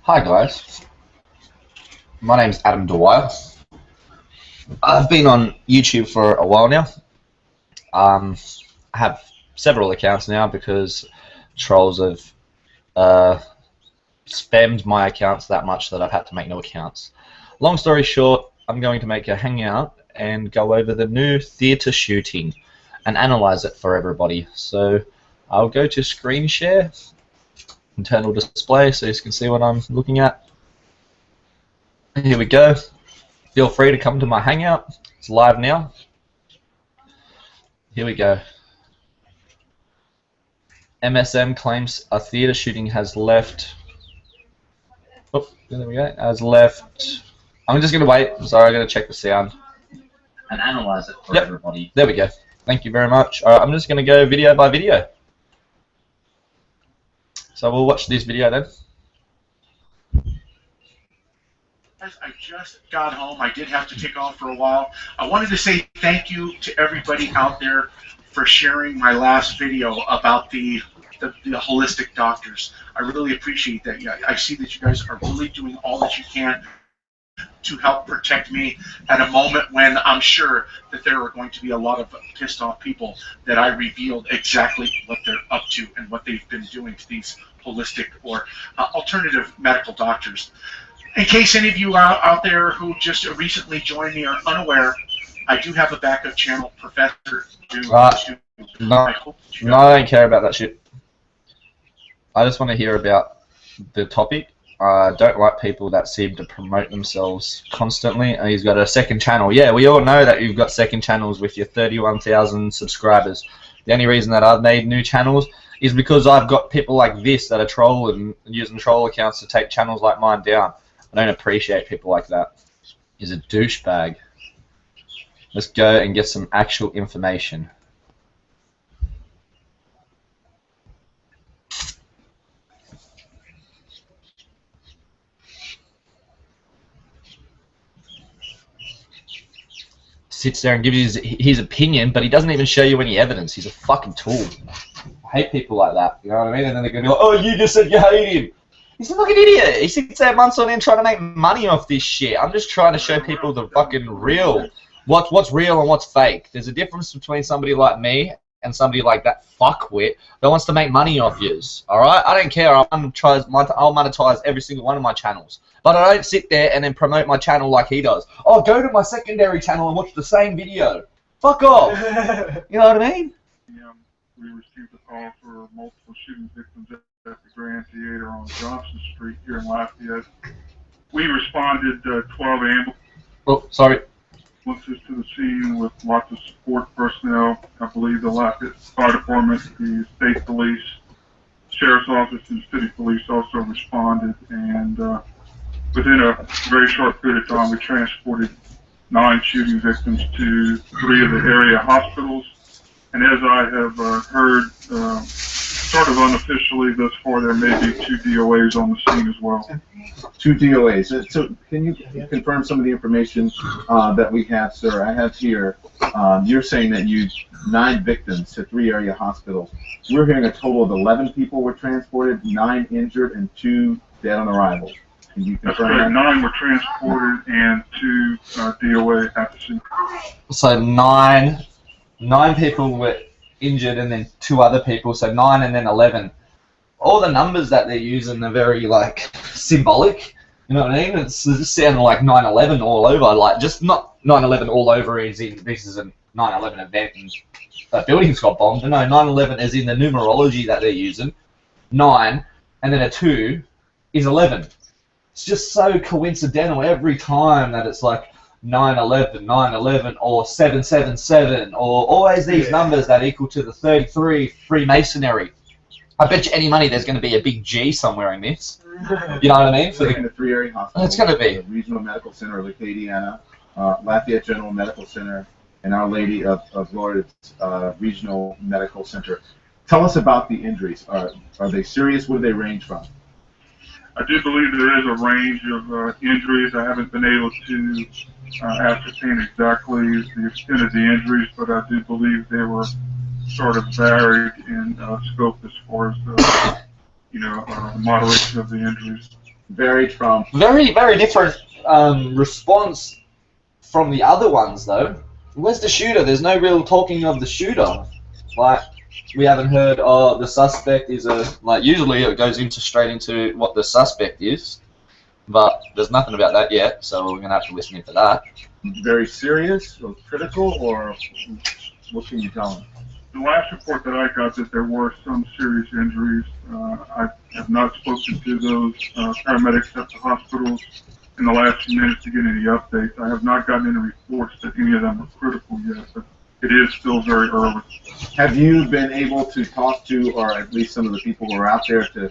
Hi guys, my name's Adam Dwyer. I've been on YouTube for a while now. I have several accounts now because trolls have spammed my accounts that much that I've had to make new accounts. Long story short, I'm going to make a hangout and go over the new theatre shooting and analyze it for everybody. So I'll go to screen share, internal display, so you can see what I'm looking at. Here we go. Feel free to come to my hangout. It's live now. Here we go. MSM claims a theatre shooting has left. Oh, there we go. Has left. I'm just gonna wait. Sorry, I gotta check the sound and analyze it for everybody. There we go. Thank you very much. All right, I'm just gonna go video by video. So we'll watch this video then. I just got home. I did have to take off for a while. I wanted to say thank you to everybody out there for sharing my last video about the holistic doctors. I really appreciate that. Yeah, I see that you guys are really doing all that you can to help protect me at a moment when I'm sure that there are going to be a lot of pissed off people that I revealed exactly what they're up to and what they've been doing to these holistic or alternative medical doctors. In case any of you out there who just recently joined me are unaware, I do have a backup channel, Professor No, I don't care about that shit. I just want to hear about the topic. I don't like people that seem to promote themselves constantly. And he's got a second channel. Yeah, we all know that you've got second channels with your 31,000 subscribers. The only reason that I've made new channels is because I've got people like this that are trolling and using troll accounts to take channels like mine down. I don't appreciate people like that. He's a douchebag. Let's go and get some actual information. Sits there and gives his opinion, but he doesn't even show you any evidence. He's a fucking tool. I hate people like that. You know what I mean? And then they're going to be like, oh, you just said you hate him. He's a fucking idiot. He sits there months on end trying to make money off this shit. I'm just trying to show people the fucking real. What's real and what's fake. There's a difference between somebody like me and somebody like that fuckwit that wants to make money off yous. Alright? I don't care. I'll monetize every single one of my channels. But I don't sit there and then promote my channel like he does. Oh, go to my secondary channel and watch the same video. Fuck off. You know what I mean? We received a call for multiple shooting victims at the Grand Theater on Johnson Street here in Lafayette. We responded 12 ambulances to the scene with lots of support personnel. I believe the Lafayette Fire Department, the State Police, Sheriff's Office, and City Police also responded. And within a very short period of time, we transported 9 shooting victims to 3 of the area hospitals. And as I have heard, sort of unofficially thus far, there may be 2 DOAs on the scene as well. 2 DOAs. So can you confirm some of the information that we have, sir? I have here, you're saying that you 9 victims to 3 area hospitals. We're hearing a total of 11 people were transported, 9 injured, and 2 dead on arrival. Can you confirm that? 9 were transported and 2 DOA at the scene. So 9 people were injured and then 2 other people, so 9 and then 11. All the numbers that they're using are very, like, symbolic, you know what I mean? It's just sounding like 9/11 all over, like, just not 9/11 all over as in this is a 9/11 event and a building's got bombed. No, 9/11 as in the numerology that they're using. 9 and then a 2 is 11. It's just so coincidental every time that it's like 9/11, 9/11, or 777, or always these numbers that equal to the 33 Freemasonry. I bet you any money there's going to be a big G somewhere in this. You know what I mean? For the 3 area hospitals. It's going to be Regional Medical Center of Louisiana, Lafayette General Medical Center, and Our Lady of Lourdes Regional Medical Center. Tell us about the injuries. Are they serious? Where do they range from? I do believe there is a range of injuries. I haven't been able to ascertain exactly the extent of the injuries, but I do believe they were sort of varied in scope as far as the moderation of the injuries. varied from. Very, very different response from the other ones, though. Where's the shooter? There's no real talking of the shooter. Like, we haven't heard, oh, the suspect is a... Like, usually it goes straight into what the suspect is. But there's nothing about that yet, so we're going to have to listen into that. Very serious or critical, or what can you tell me? The last report that I got that there were some serious injuries. I have not spoken to those paramedics at the hospitals in the last few minutes to get any updates. I have not gotten any reports that any of them are critical yet, but it is still very early. Have you been able to talk to, or at least some of the people who are out there, to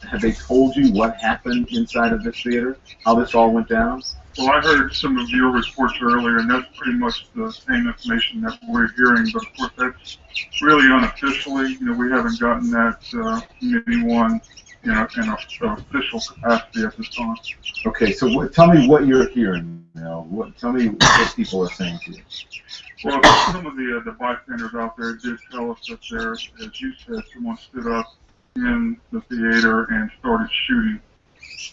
have they told you what happened inside of this theater, how this all went down? Well, I heard some of your reports earlier, and that's pretty much the same information that we're hearing, but of course that's really unofficially. We haven't gotten that from anyone in an official capacity at this time. Okay, so tell me what you're hearing now. Tell me what people are saying to you. Well, some of the bystanders out there did tell us that there, as you said, someone stood up in the theater and started shooting.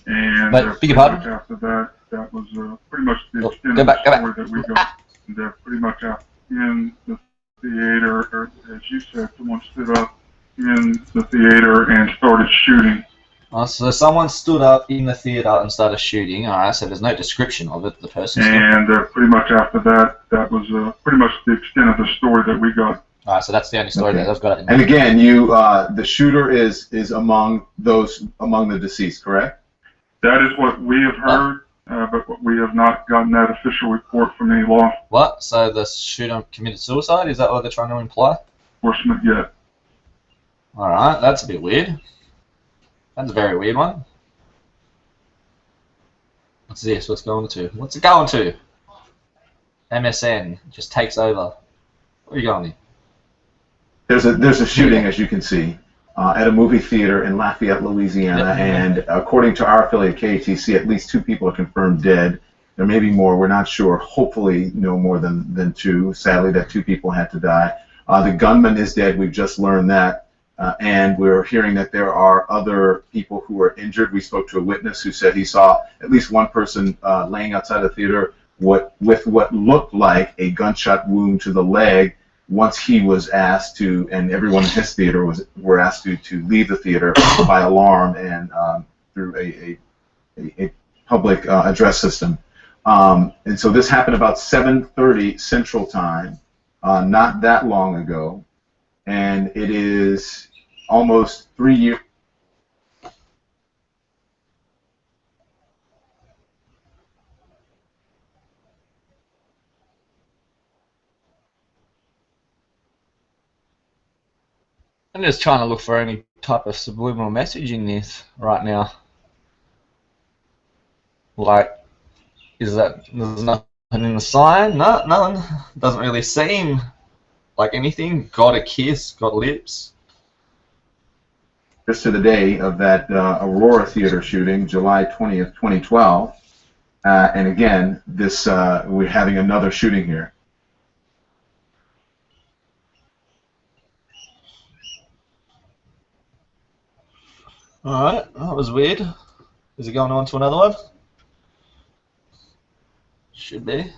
And pretty much after that, that was pretty much the extent of the story that we got. And pretty much after in the theater, or as you said, someone stood up in the theater and started shooting. So someone stood up in the theater and started shooting. All right, so there's no description of it, the person. And pretty much after that, that was pretty much the extent of the story that we got. All right, so that's the only story that I've got. And again, the shooter is among the deceased, correct? That is what we have heard, but we have not gotten that official report from any law What? So the shooter committed suicide? Is that what they're trying to imply? enforcement yet. All right, that's a bit weird. That's a very weird one. What's this? What's going to? What's it going to? MSN just takes over. Where are you going? There's a shooting, as you can see, at a movie theater in Lafayette, Louisiana, and according to our affiliate KATC, at least 2 people are confirmed dead. There may be more. We're not sure. Hopefully, no more than 2. Sadly, that 2 people had to die. The gunman is dead. We've just learned that. And we're hearing that there are other people who are injured. We spoke to a witness who said he saw at least one person laying outside the theater with what looked like a gunshot wound to the leg. Once he was asked to, and everyone in his theater were asked to leave the theater by alarm and through a public address system. And so this happened about 7:30 Central Time, not that long ago. And it is almost 3 years. I'm just trying to look for any type of subliminal message in this right now. Like, is that there's nothing in the sign? No, none. Doesn't really seem like anything. Got a kiss, got lips. Just to the day of that Aurora Theater shooting, July 20th, 2012. And again, this we're having another shooting here. Alright, that was weird. Is it going on to another one? Should be.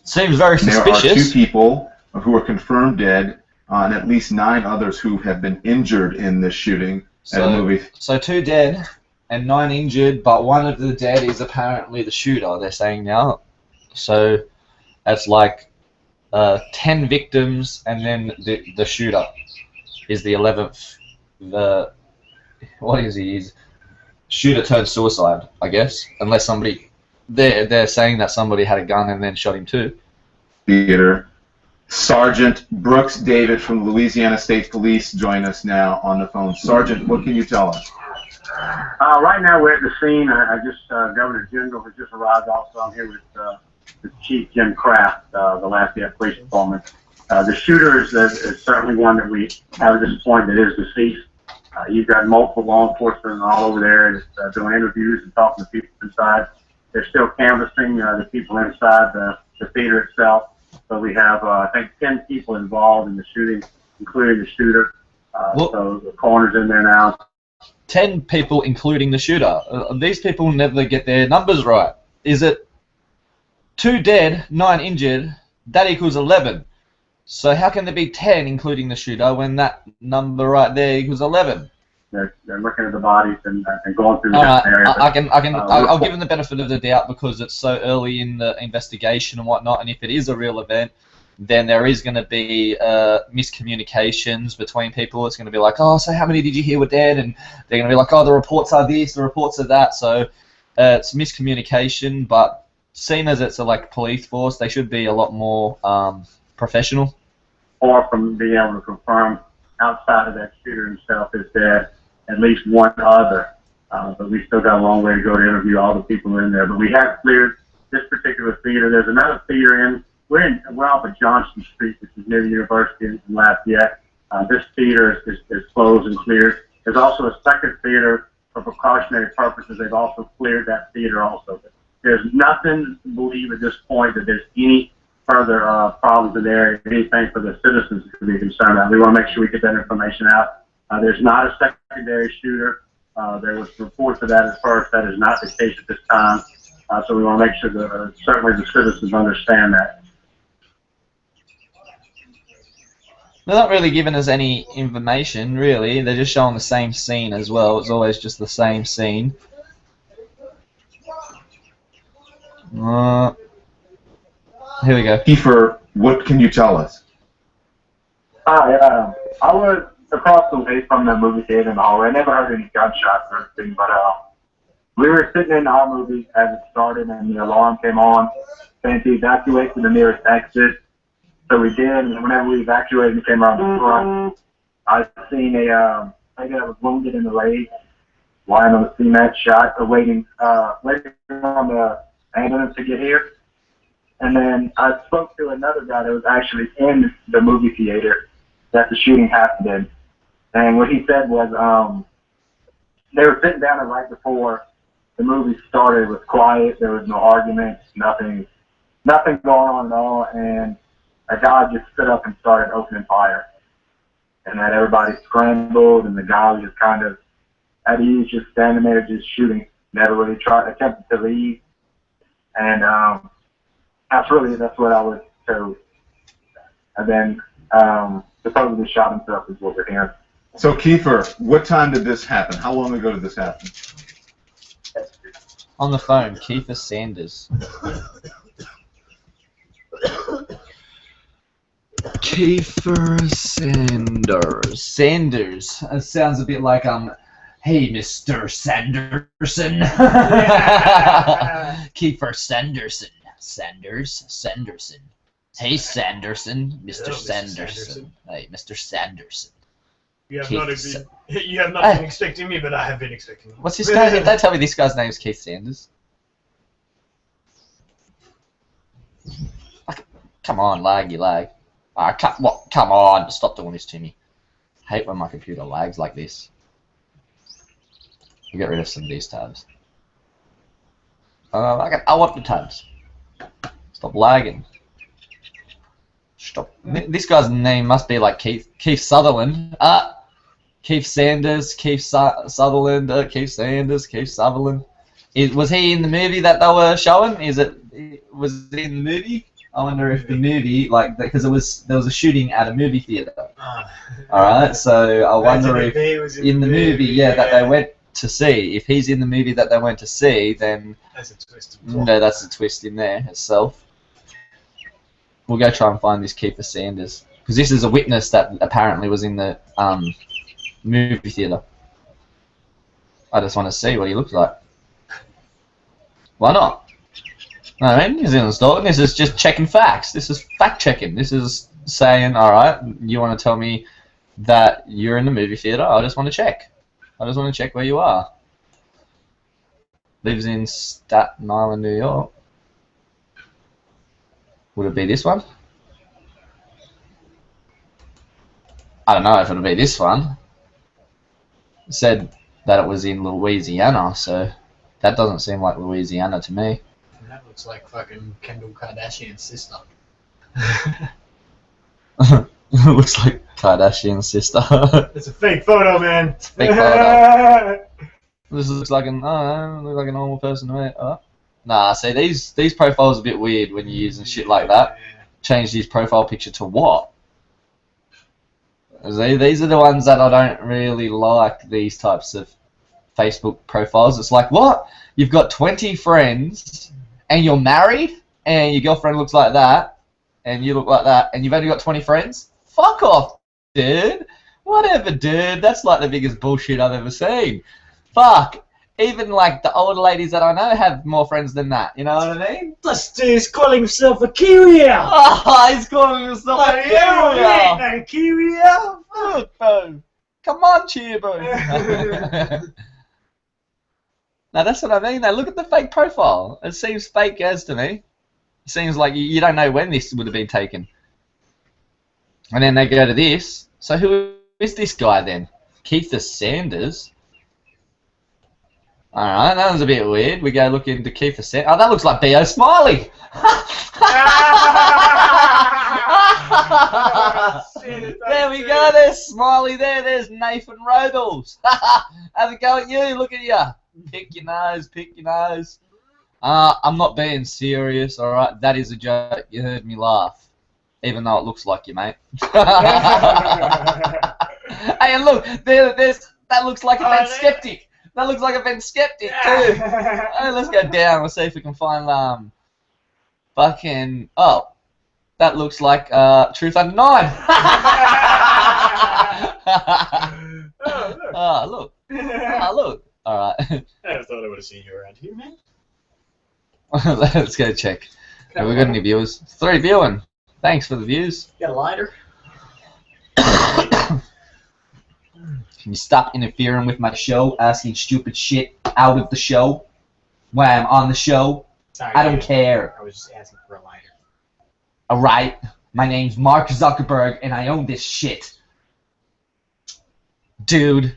Seems very suspicious. There are 2 people who are confirmed dead, and at least 9 others who have been injured in this shooting at a movie. So 2 dead and 9 injured, but one of the dead is apparently the shooter, they're saying now. So that's like 10 victims, and then the shooter is the 11th. What is he? He's shooter turned suicide, I guess, unless somebody they're saying that somebody had a gun and then shot him too. Theater. Sergeant Brooks David from Louisiana State Police join us now on the phone. Sergeant, what can you tell us? Right now we're at the scene. Governor Jindal has just arrived. Also, I'm here with the Chief Jim Kraft, the Lafayette Police Department. The shooter is certainly one that we have at this point that is deceased. You've got multiple law enforcement all over there just, doing interviews and talking to people inside. They're still canvassing the people inside the theater itself. So we have, I think, 10 people involved in the shooting, including the shooter. So the coroner's in there now. 10 people, including the shooter. These people never get their numbers right. Is it 2 dead, 9 injured? That equals 11. So how can there be 10, including the shooter, when that number right there equals 11? They're looking at the bodies and going through All different areas. I'll give them the benefit of the doubt because it's so early in the investigation and whatnot, and if it is a real event, then there is going to be miscommunications between people. It's going to be like, oh, so how many did you hear were dead? And they're going to be like, oh, the reports are this, the reports are that. So it's miscommunication, but seen as it's a police force, they should be a lot more professional. Or from being able to confirm outside of that shooter himself is there at least one other. But we still got a long way to go to interview all the people in there. But we have cleared this particular theater. There's another theater we're off of Johnston Street, which is near the university in Lafayette. This theater is closed and cleared. There's also a second theater for precautionary purposes. They've also cleared that theater also. There's nothing to believe at this point that there's any further problems in the area, anything for the citizens to be concerned about. We want to make sure we get that information out. There's not a secondary shooter. There was reports of that at first. That is not the case at this time. So we want to make sure that certainly the citizens understand that. They're not really giving us any information, really. They're just showing the same scene as well. It's always just the same scene. Here we go. Kiefer, what can you tell us? Hi, I was across the way from the movie theater in the hallway. I never heard any gunshots or anything, but we were sitting in our movie as it started, and the alarm came on saying to evacuate to the nearest exit. So we did, and whenever we evacuated and came around the front, I seen a lady that was wounded in the leg, lying on the cement, shot, waiting on the ambulance to get here. And then I spoke to another guy that was actually in the movie theater that the shooting happened in. And what he said was they were sitting down, and right before the movie started, it was quiet. There was no arguments, nothing going on at all. And a guy just stood up and started opening fire. And then everybody scrambled, and the guy was just kind of at ease, just standing there, just shooting. Never really attempted to leave. And that's what I was told. And then supposedly shot himself is what we're hearing. So, Kiefer, what time did this happen? How long ago did this happen? On the phone, Kiefer Sanders. Kiefer Sanders. Sanders. It sounds a bit like hey, Mr. Sanderson. Kiefer Sanderson. Sanderson. Hey, Sanderson. Mr. Sanderson. Hey, Mr. Sanderson. You have not been expecting me, but I have been expecting you. What's his name? Don't tell me this guy's name is Keith Sanders. Come on, lag. Come on, stop doing this to me. I hate when my computer lags like this. I'll get rid of some of these tabs. I want the tabs. Stop lagging. Stop. This guy's name must be like Keith Sutherland. Keith Sanders, Keith Sutherland, Keith Sanders, Keith Sutherland. Was he in the movie that they were showing? Was he in the movie? I wonder if the movie, because there was a shooting at a movie theater. Alright, so I wonder if in the movie, that they went to see, if he's in the movie that they went to see, then that's a twist. No, that's a twist in there itself. We'll go try and find this Kiefer Sanders, because this is a witness that apparently was in the movie theater. I just want to see what he looks like. Why not? I mean, New Zealand's talking. This is just checking facts. This is fact checking. This is saying, all right, you want to tell me that you're in the movie theater? I just want to check. I just want to check where you are. Lives in Staten Island, New York. Would it be this one? I don't know if it'll be this one. It said that it was in Louisiana, so that doesn't seem like Louisiana to me. That looks like fucking Kendall Kardashian's sister. Looks like Kardashian sister. It's a fake photo, man. It's a fake photo. This looks like an normal person to me. Oh. Nah, see these profiles are a bit weird when you're using shit like that. Change this profile picture to what? These are the ones that I don't really like. These types of Facebook profiles. It's like, what? You've got 20 friends and you're married and your girlfriend looks like that and you look like that and you've only got 20 friends? Fuck off, dude. Whatever, dude. That's like the biggest bullshit I've ever seen. Fuck. Even like the old ladies that I know have more friends than that. You know what I mean? This dude's calling himself a Kiwi owl. Oh, he's calling himself a Kiwi owl. No Kiwi owl. Look, bro. Come on, Cheerbo. Now that's what I mean. Now look at the fake profile. It seems fake as to me. It seems like you don't know when this would have been taken. And then they go to this. So who is this guy then? Keith Sanders. Alright, that was a bit weird. We go look into Keith Sanders. Oh, that looks like B.O. Smiley. There we go. There's Smiley there. There's Nathan Robles. Have a go at you. Look at you. Pick your nose. Pick your nose. I'm not being serious, alright? That is a joke. You heard me laugh. Even though it looks like you, mate. Hey, and look. That looks like a Ben Skeptic. That looks like a Ben Skeptic, too. Hey, let's go down. Let's see if we can find, fucking... Oh. That looks like, Truth Under 9. Oh, look. Oh, look. Alright. I thought I would have seen you around here, man. Let's go check. Have we got any viewers? 3 viewing. Thanks for the views. Got a lighter? Can you stop interfering with my show, asking stupid shit out of the show? While I'm on the show? Sorry, I don't care. I was just asking for a lighter. Alright, my name's Mark Zuckerberg and I own this shit. Dude.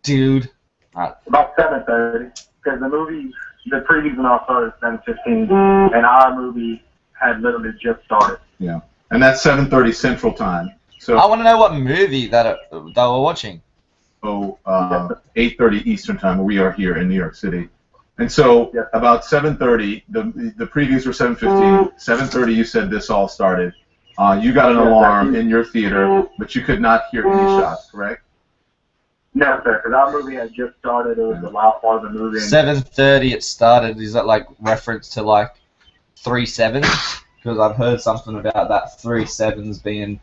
Alright. About 7:30, because the previews and all started at 7:15, and our movie had literally just started. Yeah, and that's 7:30 Central Time. So I want to know what movie that they were watching. 8:30 Eastern Time, where we are here in New York City. And so about 7:30, the previews were 7:15. 7:30, you said this all started. You got an alarm in your theater, but you could not hear any shots, correct? No, sir, because our movie had just started. It was the last part of the movie. 7:30 it started. Is that like reference to like 3 sevens? Because I've heard something about that 3 sevens being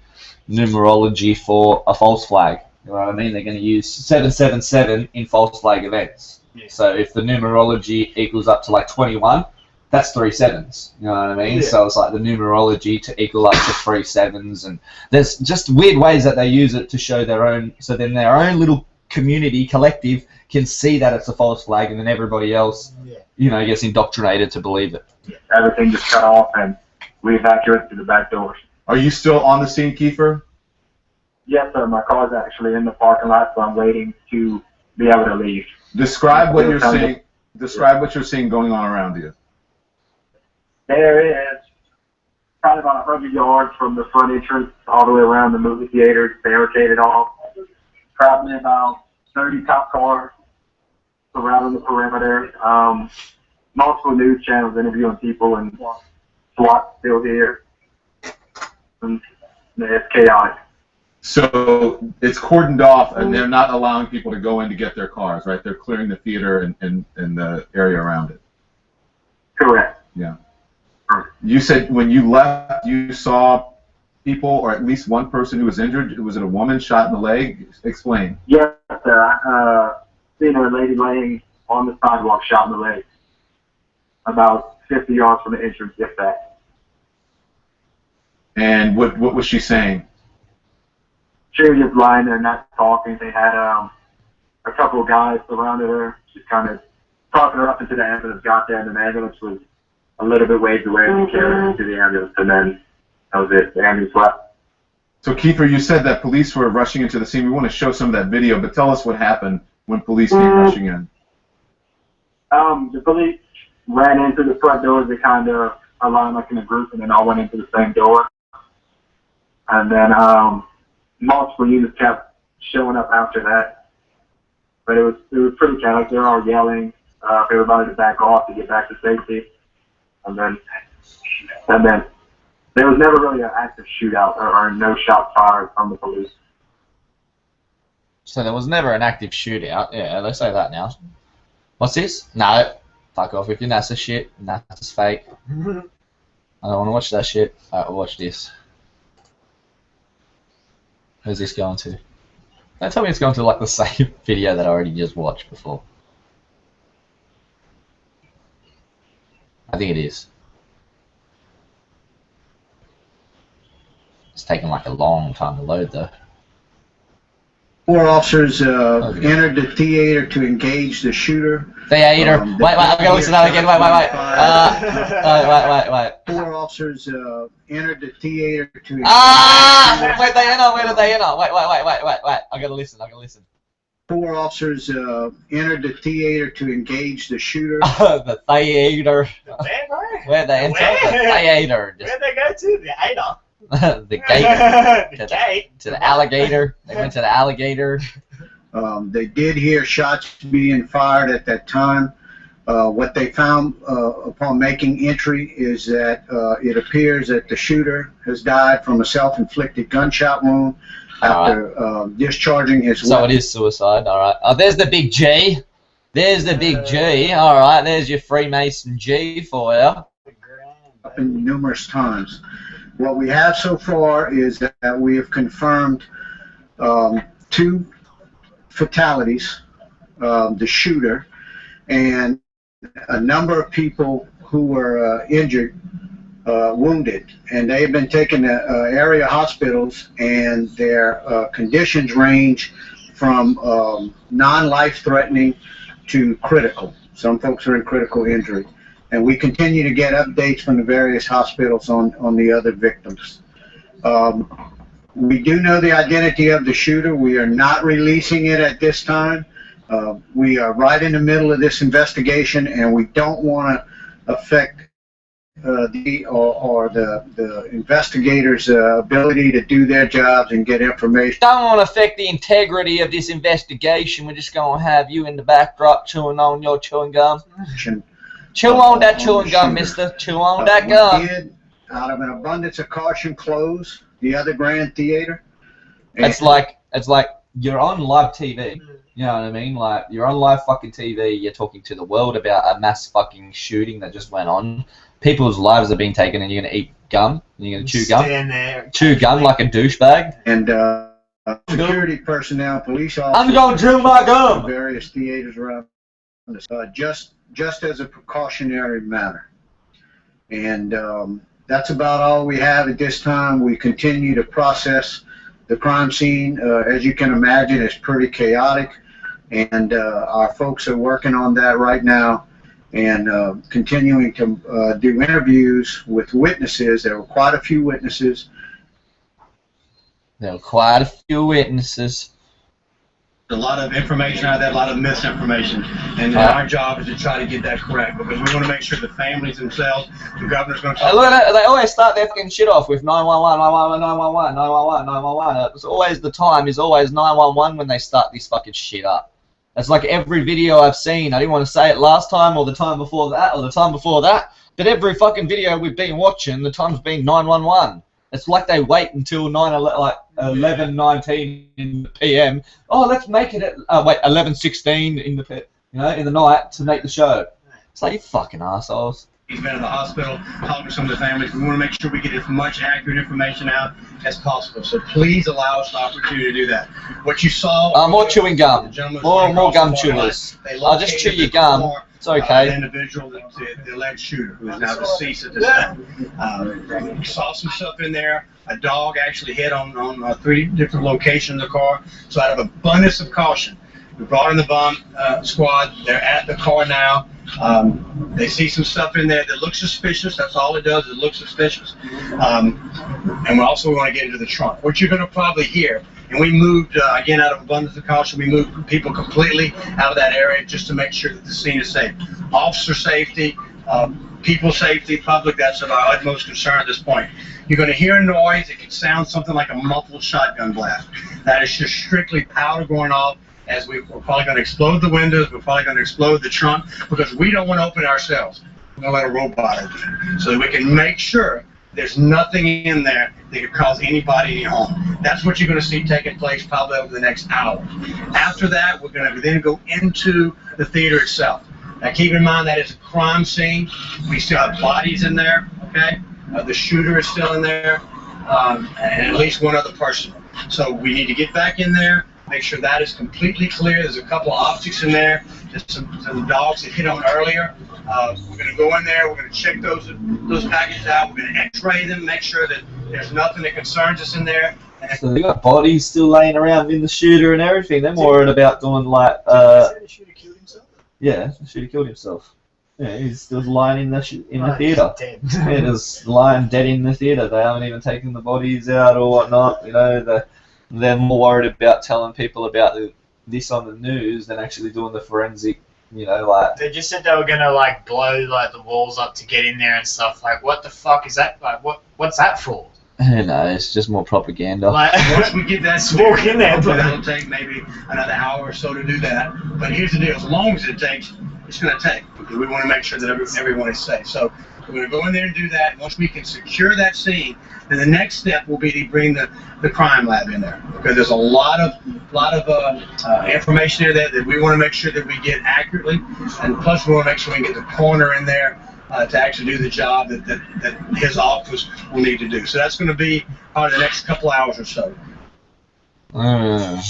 numerology for a false flag. You know what I mean? They're going to use 777 in false flag events. Yeah. So if the numerology equals up to like 21, that's 3 sevens. You know what I mean? Yeah. So it's like the numerology to equal up to 3 sevens, and there's just weird ways that they use it to show their own. So then their own little community collective can see that it's a false flag, and then everybody else, you know, gets indoctrinated to believe it. Everything just cut off, and we evacuated through the back doors. Are you still on the scene, Kiefer? Yes, sir. My car's actually in the parking lot, so I'm waiting to be able to leave. Describe what you're seeing. Describe what you're seeing going on around you. There is probably about 100 yards from the front entrance all the way around the movie theater. It's barricaded off. Probably about 30 cop cars surrounding the perimeter. Multiple news channels interviewing people, and SWAT still here. And it's chaotic. So it's cordoned off, and they're not allowing people to go in to get their cars, right? They're clearing the theater and the area around it. Correct. Yeah. You said when you left, you saw people, or at least one person who was injured. Was it a woman shot in the leg? Explain. Yes, sir. Seen a lady laying on the sidewalk, shot in the leg, about 50 yards from the entrance, if that. And what was she saying? She was just lying there, not talking. They had a couple of guys surrounded her, just kind of talking her up into the ambulance. Got there, and the ambulance was a little bit ways away, and they carried her to the ambulance, and then that was it. The ambulance left. So, Kiefer, you said that police were rushing into the scene. We want to show some of that video, but tell us what happened when police came rushing in. The police ran into the front doors. They kind of aligned like in a group, and then all went into the same door. And then multiple units kept showing up after that. But it was pretty chaotic. They were all yelling for everybody to back off to get back to safety. And then there was never really an active shootout or no shots fired from the police. So there was never an active shootout. Yeah, let's say that now. What's this? No. Fuck off with your NASA shit. NASA's fake. I don't want to watch that shit. Alright, we'll watch this. Where's this going to? Don't tell me it's going to like the same video that I already just watched before. I think it is. It's taking like a long time to load though. 4 officers entered the theater to engage the shooter. Theater. Wait, I'm gonna listen to that again. Wait. 4 officers entered the theater to engage. Where did they enter? Wait. I gotta listen. 4 officers entered the theater to engage the shooter. The theater. Where they enter? The theater. Where'd they go to? The Ada. The gate. The gate. To the alligator. They went to the alligator. They did hear shots being fired at that time. What they found upon making entry is that it appears that the shooter has died from a self-inflicted gunshot wound after discharging his weapon. So it is suicide, alright. Oh, there's the big G. There's the big G. Alright, there's your Freemason G for you. Numerous times. What we have so far is that we have confirmed 2 fatalities, the shooter, and a number of people who were injured, wounded, and they've been taken to area hospitals, and their conditions range from non-life-threatening to critical. Some folks are in critical injury. And we continue to get updates from the various hospitals on the other victims. We do know the identity of the shooter. We are not releasing it at this time. We are right in the middle of this investigation, and we don't want to affect the investigators' ability to do their jobs and get information. Don't want to affect the integrity of this investigation. We're just going to have you in the backdrop chewing on your chewing gum. Chew on that chewing gum, mister. Chew on that gum. We did, out of an abundance of caution, close the other Grand Theater. It's like you're on live TV. You know what I mean? Like, you're on live fucking TV. You're talking to the world about a mass fucking shooting that just went on. People's lives are being taken, and you're gonna eat gum. And you're gonna chew gum. Stand there. Chew gum like a douchebag. And security personnel, police officers. I'm gonna chew my gum. Various theaters around us, just as a precautionary matter. And that's about all we have at this time. We continue to process the crime scene. As you can imagine, it's pretty chaotic, and our folks are working on that right now and continuing to do interviews with witnesses. There were quite a few witnesses. There were quite a few witnesses. A lot of information out there, a lot of misinformation, and our job is to try to get that correct, because we want to make sure the families themselves, the governor's going to talk. Look at that, they always start their fucking shit off with 911, 911, 911, 911, 911. It's always, the time is always 911 when they start this fucking shit up. It's like every video I've seen. I didn't want to say it last time or the time before that or the time before that, but every fucking video we've been watching, the time's been 911. It's like they wait until 11:19 in the PM. Oh, let's make it at 11:16 in the in the night to make the show. It's like, you fucking assholes. He's been in the hospital, talking to some of the families. We want to make sure we get as much accurate information out as possible. So please allow us the opportunity to do that. What you saw. More chewing gum. More gum chewers. I'll just chew your gum. It's okay. The individual, the alleged shooter, who is now deceased at this time. We saw some stuff in there. A dog actually hit on 3 different locations of the car. So out of abundance of caution, we brought in the bomb squad. They're at the car now. They see some stuff in there that looks suspicious. That's all it does, it looks suspicious. And we also want to get into the trunk. What you're going to probably hear, and we moved, again, out of abundance of caution, we moved people completely out of that area just to make sure that the scene is safe. Officer safety, people safety, public, that's of our utmost concern at this point. You're going to hear a noise. It could sound something like a muffled shotgun blast. That is just strictly powder going off, as we're probably going to explode the windows. We're probably going to explode the trunk, because we don't want to open it ourselves. We're going to let a robot open it, so that we can make sure there's nothing in there that could cause anybody any harm. That's what you're going to see taking place probably over the next hour. After that, we're going to then go into the theater itself. Now keep in mind that is a crime scene. We still have bodies in there, okay? The shooter is still in there, and at least one other person. So we need to get back in there, make sure that is completely clear. There's a couple of objects in there, just some dogs that hit on earlier. We're going to go in there, we're going to check those packages out, we're going to x-ray them, make sure that there's nothing that concerns us in there. So they got bodies still laying around in the shooter and everything. They're worried about doing like, the shooter killed himself? yeah, the shooter killed himself. Yeah, he's still lying in the theater. Dead. Yeah, just lying dead in the theater. They haven't even taken the bodies out or whatnot. You know, they're more worried about telling people about this on the news than actually doing the forensic. You know, like they just said they were gonna like blow like the walls up to get in there and stuff. Like, what the fuck is that? Like, what's that for? No, it's just more propaganda. Like, Once we get that walk in there, that'll take maybe another hour or so to do that. But here's the deal: as long as it takes, it's going to take, because we want to make sure that everyone is safe. So we're going to go in there and do that. Once we can secure that scene, then the next step will be to bring the crime lab in there, because there's a lot of information there that we want to make sure that we get accurately, and plus we want to make sure we can get the coroner in there to actually do the job that his office will need to do. So that's going to be probably the next couple hours or so. I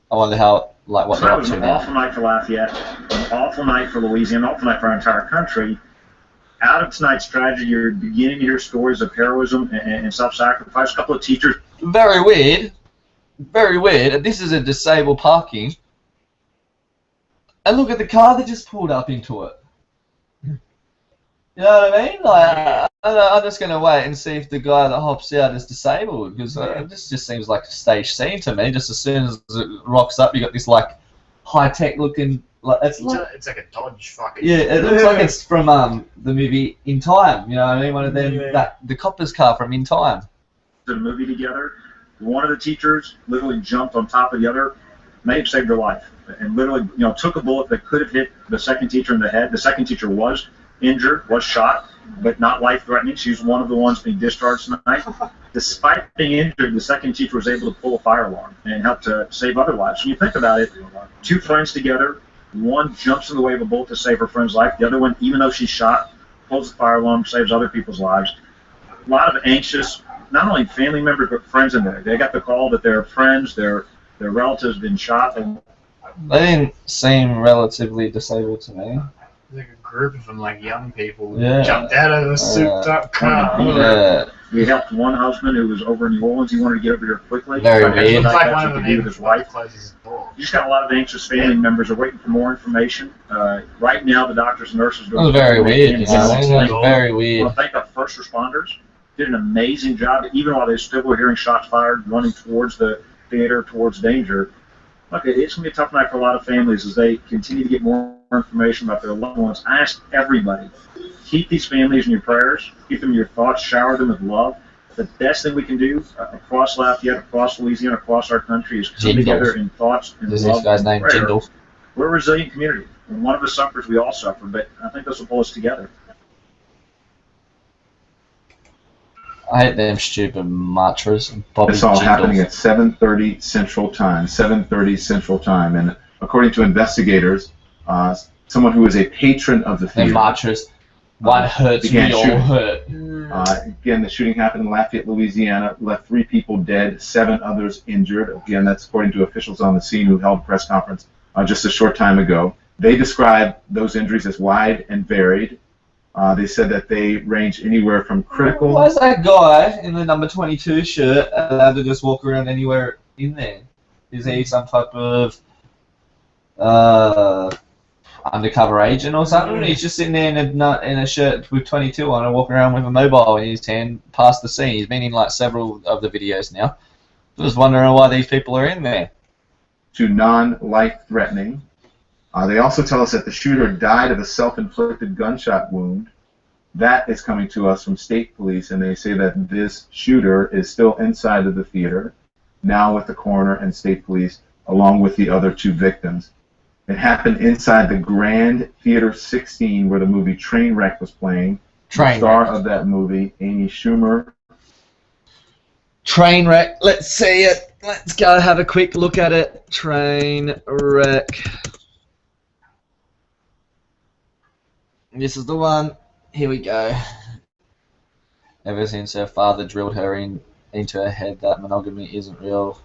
wonder how, like, what So they're that up was to an now. awful night for Lafayette, an awful night for Louisiana, an awful night for our entire country. Out of tonight's tragedy, you're beginning to hear stories of heroism and self-sacrifice. A couple of teachers. Very weird. Very weird. This is a disabled parking. And look at the car that just pulled up into it. You know what I mean? Like, I'm just going to wait and see if the guy that hops out is disabled, because this just seems like a stage scene to me. Just as soon as it rocks up, you got this like high-tech looking. Like, it's like a Dodge fucking. yeah, it looks like it's from the movie In Time. You know what I mean? One of them, the copper's car from In Time. Did a movie together. One of the teachers literally jumped on top of the other, may have saved her life, and literally, took a bullet that could have hit the second teacher in the head. The second teacher was injured, was shot, but not life-threatening. She was one of the ones being discharged tonight. Despite being injured, the second teacher was able to pull a fire alarm and help to save other lives. When you think about it, two friends together, one jumps in the way of a bullet to save her friend's life. The other one, even though she's shot, pulls the fire alarm, saves other people's lives. A lot of anxious, not only family members, but friends in there. They got the call that their friends, their relatives have been shot. They didn't seem relatively disabled to me. Like a group of them, like young people, Yeah. jumped out of the souped-up car. Yeah. We helped one husband who was over in New Orleans. He wanted to get over here quickly. Very But weird. Looks like one actually of them could be with even his wife. closes his door. You just got a lot of anxious family members are waiting for more information. Right now, the doctors and nurses It was very weird, you know. It was very I weird. want to thank our first responders. Did an amazing job, even while they still were hearing shots fired, running towards the theater, towards danger. Look, it's going to be a tough night for a lot of families as they continue to get more information about their loved ones. I ask everybody, keep these families in your prayers, keep them in your thoughts, shower them with love. The best thing we can do across Lafayette, across Louisiana, across our country is come Jingles. together in thoughts and This love. is this guy's and name, prayer. Jingles. We're a resilient community. When one of us suffers, we all suffer, but I think this will pull us together. I hate them stupid mantras and Bobby It's all happening Jingles. at 7:30 Central Time. 7:30 Central Time, and according to investigators, someone who is a patron of the Them theater. mantras. One hurts, began we all shooting. hurt. Again, the shooting happened in Lafayette, Louisiana, left 3 people dead, 7 others injured. Again, that's according to officials on the scene who held a press conference just a short time ago. They described those injuries as wide and varied. They said that they range anywhere from critical. Why is that guy in the number 22 shirt allowed to just walk around anywhere in there? Is he some type of undercover agent or something? He's just sitting there in a shirt with 22 on and walking around with a mobile in his hand past the scene. He's been in like several of the videos now. Just wondering why these people are in there. To non-life-threatening. They also tell us that the shooter died of a self-inflicted gunshot wound. That is coming to us from state police, and they say that this shooter is still inside of the theater, now with the coroner and state police, along with the other 2 victims. It happened inside the Grand Theater 16, where the movie Trainwreck was playing. The star of that movie, Amy Schumer. Trainwreck. Let's see it. Let's go have a quick look at it. Trainwreck. This is the one. Here we go. Ever since her father drilled her into her head that monogamy isn't real.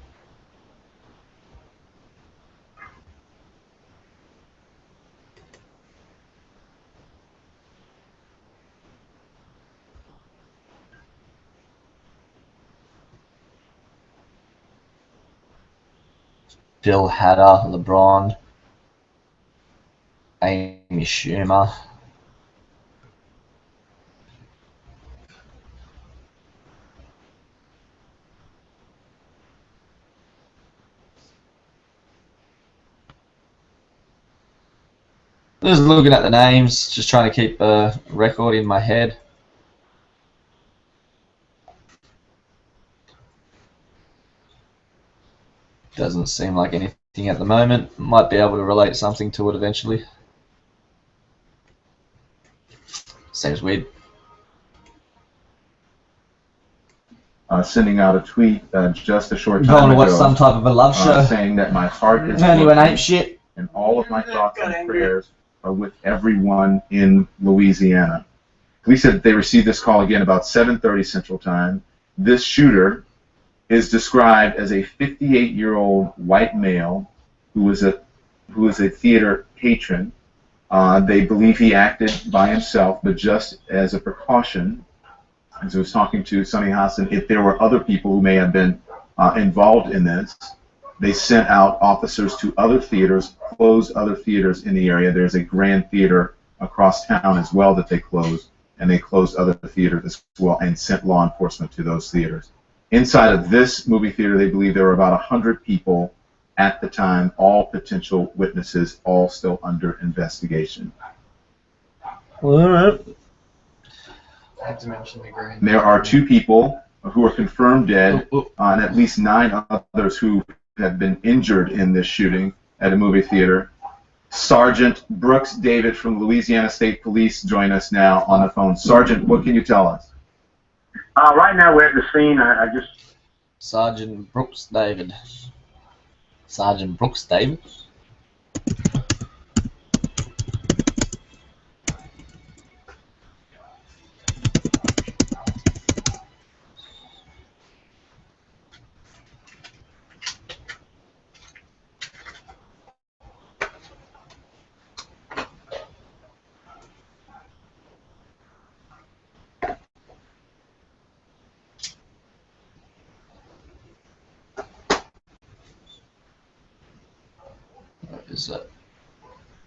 Bill Hader, LeBron, Amy Schumer. Just looking at the names, just trying to keep a record in my head. Doesn't seem like anything at the moment. Might be able to relate something to it eventually. Seems weird. Sending out a tweet just a short time Going to watch ago, some type of a love show. saying that my heart is Anyone broken, ain't shit. and all of my thoughts and prayers are with everyone in Louisiana. Police said they received this call again about 7:30 Central Time. This shooter is described as a 58-year-old white male who is a theater patron. They believe he acted by himself, but just as a precaution, as I was talking to Sonny Hassan, if there were other people who may have been involved in this, they sent out officers to other theaters, closed other theaters in the area. There's a Grand Theater across town as well that they closed, and they closed other theaters as well and sent law enforcement to those theaters. Inside of this movie theater, they believe there were about 100 people at the time, all potential witnesses, all still under investigation. All right. I had to mention the Grand. There are 2 people who are confirmed dead, and at least 9 others who have been injured in this shooting at a movie theater. Sergeant Brooks David from Louisiana State Police join us now on the phone. Sergeant, what can you tell us? Right now we're at the scene. I just... Sergeant Brooks David. Sergeant Brooks David.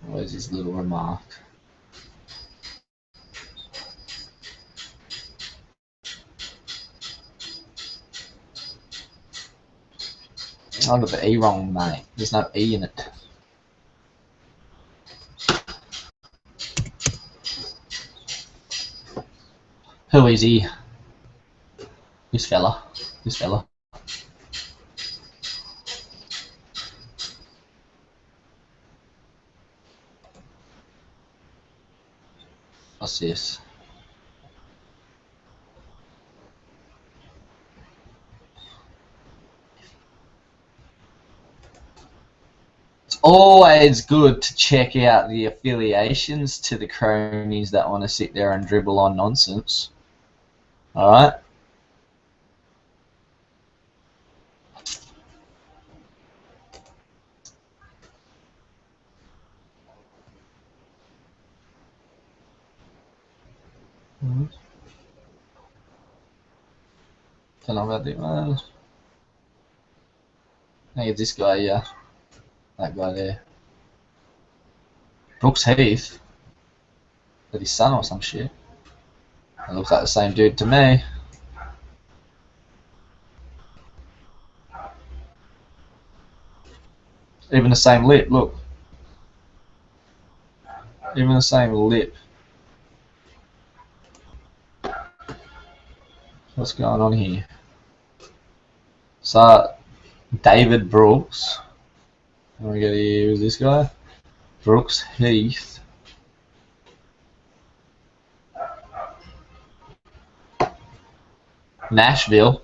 Where's his little remark? I got the E wrong, mate. There's no E in it. Who is he? This fella. This fella. What's this? It's always good to check out the affiliations to the cronies that want to sit there and dribble on nonsense. Alright? Don't know about that one. I think it's this guy, yeah. That guy there. Brooks Heath. Is that his son or some shit? That looks like the same dude to me. Even the same lip, look. Even the same lip. What's going on here? So, David Brooks. Let me get here. Who's this guy? Brooks Heath. Nashville.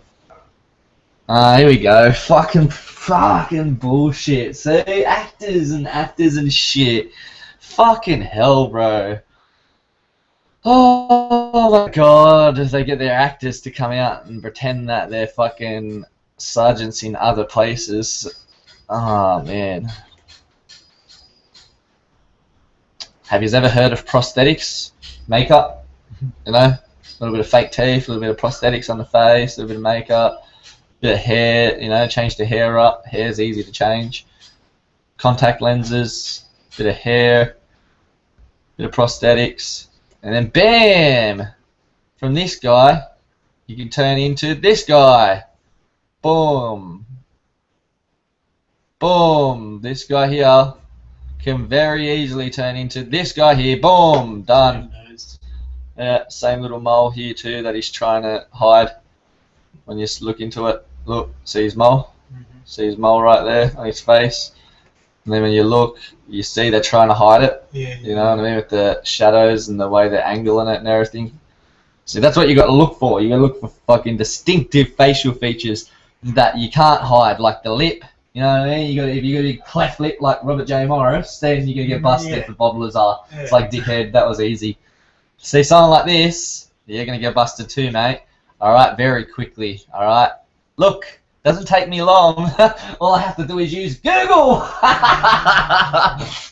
Here we go. Fucking bullshit. See? Actors and shit. Fucking hell, bro. Oh my god. They get their actors to come out and pretend that they're fucking sergeants in other places. Oh, man. Have you ever heard of prosthetics? Makeup? You know? A little bit of fake teeth, a little bit of prosthetics on the face, a little bit of makeup, a bit of hair, you know, change the hair up. Hair's easy to change. Contact lenses, bit of hair, bit of prosthetics, and then BAM! From this guy, you can turn into this guy. Boom. Boom. This guy here can very easily turn into this guy here. Boom. Done. Yeah, same little mole here too that he's trying to hide. When you look into it, look, see his mole? See his mole right there on his face? And then when you look, you see they're trying to hide it. Yeah. You know what I mean? With the shadows and the way they're angling it and everything. See, that's what you got to look for. You got to look for fucking distinctive facial features that you can't hide, like the lip. You know what I mean? If you got a cleft lip like Robert J. Morris, then you're gonna get busted for Bob Lazar. Yeah. It's like dickhead. That was easy. See someone like this, you're gonna get busted too, mate. All right, very quickly. All right. Look, doesn't take me long. All I have to do is use Google.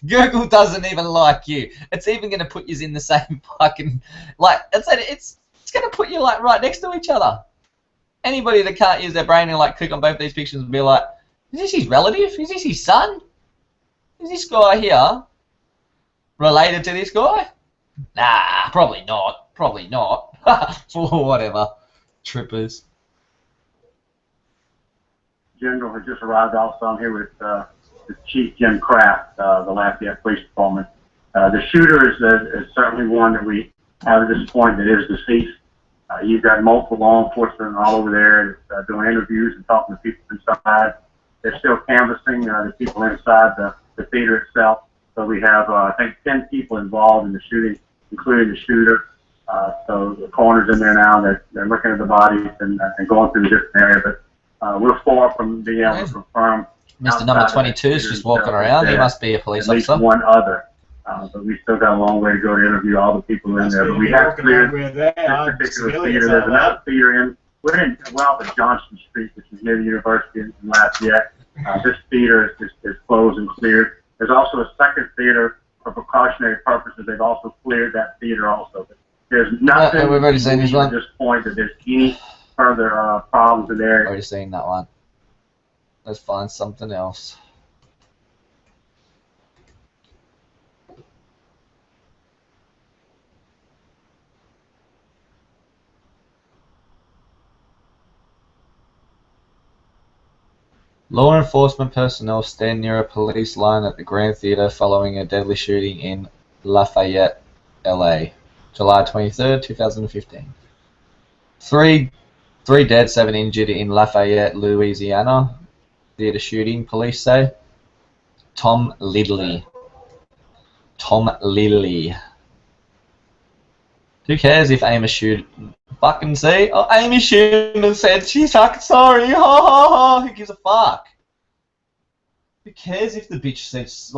Google doesn't even like you. It's even gonna put you in the same fucking it's gonna put you like right next to each other. Anybody that can't use their brain and like click on both these pictures and be like, is this his relative? Is this his son? Is this guy here related to this guy? Nah, probably not. Probably not. Whatever. Trippers. General has just arrived also. I'm here with the Chief Jim Kraft, the Lafayette Police Department. The shooter is certainly one that we have at this point that is deceased. You've got multiple law enforcement all over there doing interviews and talking to people inside. They're still canvassing the people inside the theater itself. So we have, I think, 10 people involved in the shooting, including the shooter. So the coroner's in there now. They're looking at the bodies and going through the different area. But we're far from being able to confirm. Mr. Number 22 is just walking around. He must be a police officer. At least one other. But we still got a long way to go to interview all the people in there. But we have cleared this particular theater. There's another theater we're in well at Johnston Street, which is near the university in Lafayette. This theater is closed and cleared. There's also a second theater for precautionary purposes. They've also cleared that theater also. But there's nothing we've already seen this one. At this point that there's any further problems in there. Already seen that one. Let's find something else. Law enforcement personnel stand near a police line at the Grand Theatre following a deadly shooting in Lafayette, LA, July 23rd, 2015. Three dead, 7 injured in Lafayette, Louisiana. Theatre shooting, police say. Tom Lidley. Who cares if Amy shoot? Fucking see? Oh, Amy shouldn't have said she's fucking sorry. Ha ha ha. Who gives a fuck? Who cares if the bitch says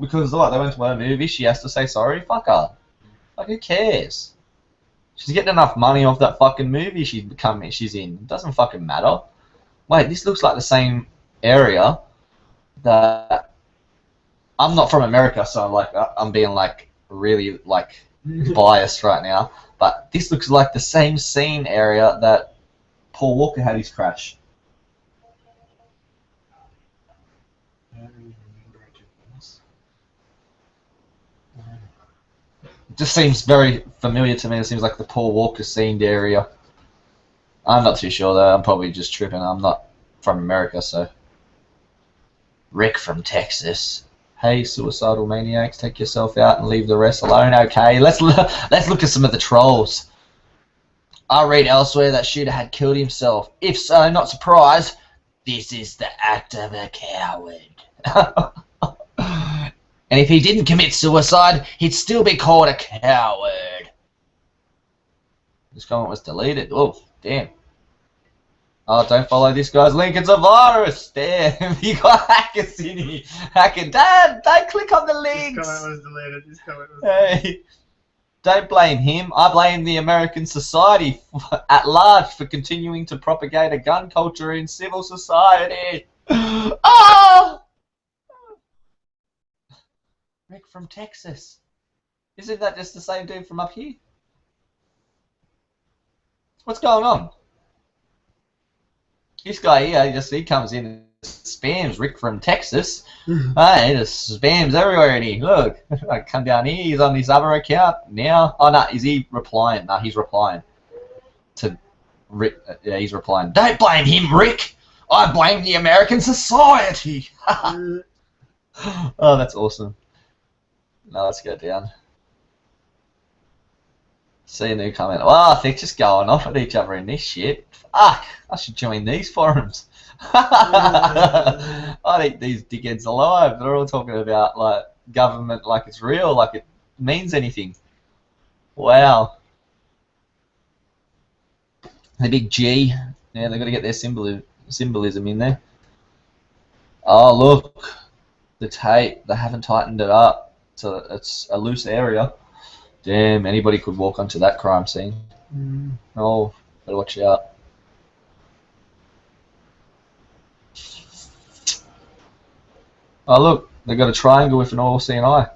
because what, they went to a movie, she has to say sorry? Fuck her. Like, who cares? She's getting enough money off that fucking movie she's in. It doesn't fucking matter. Wait, this looks like the same area that I'm not from America, so I'm being like really like biased right now. But this looks like the same scene area that Paul Walker had his crash. It just seems very familiar to me. It seems like the Paul Walker scened area. I'm not too sure though. I'm probably just tripping. I'm not from America, so. Rick from Texas. Hey, suicidal maniacs, take yourself out and leave the rest alone. Okay, let's look at some of the trolls. I read elsewhere that shooter had killed himself. If so, not surprised. This is the act of a coward. And if he didn't commit suicide, he'd still be called a coward. This comment was deleted. Oh, damn. Oh, don't follow this guy's link. It's a virus. Damn, you got hackers in here. Hacking. Dad, don't click on the links. This comment was deleted. This comment was deleted. Hey, don't blame him. I blame the American society at large for continuing to propagate a gun culture in civil society. Ah! Rick from Texas. Isn't that just the same dude from up here? What's going on? This guy here, he comes in and spams Rick from Texas. He just spams everywhere, and he, look, I come down here, he's on his other account now. Oh, no, is he replying? No, he's replying to Rick. Yeah, he's replying. Don't blame him, Rick. I blame the American society. Oh, that's awesome. Now let's go down. See a new comment. Oh, they're just going off at each other in this shit. Fuck, I should join these forums. I think these dickheads alive. They're all talking about like government like it's real, like it means anything. Wow. The big G. Yeah, they've got to get their symbolism in there. Oh, look. The tape. They haven't tightened it up. So it's a loose area. Damn, anybody could walk onto that crime scene. Oh, better watch out. Oh, look. They got a triangle with an all-seeing eye.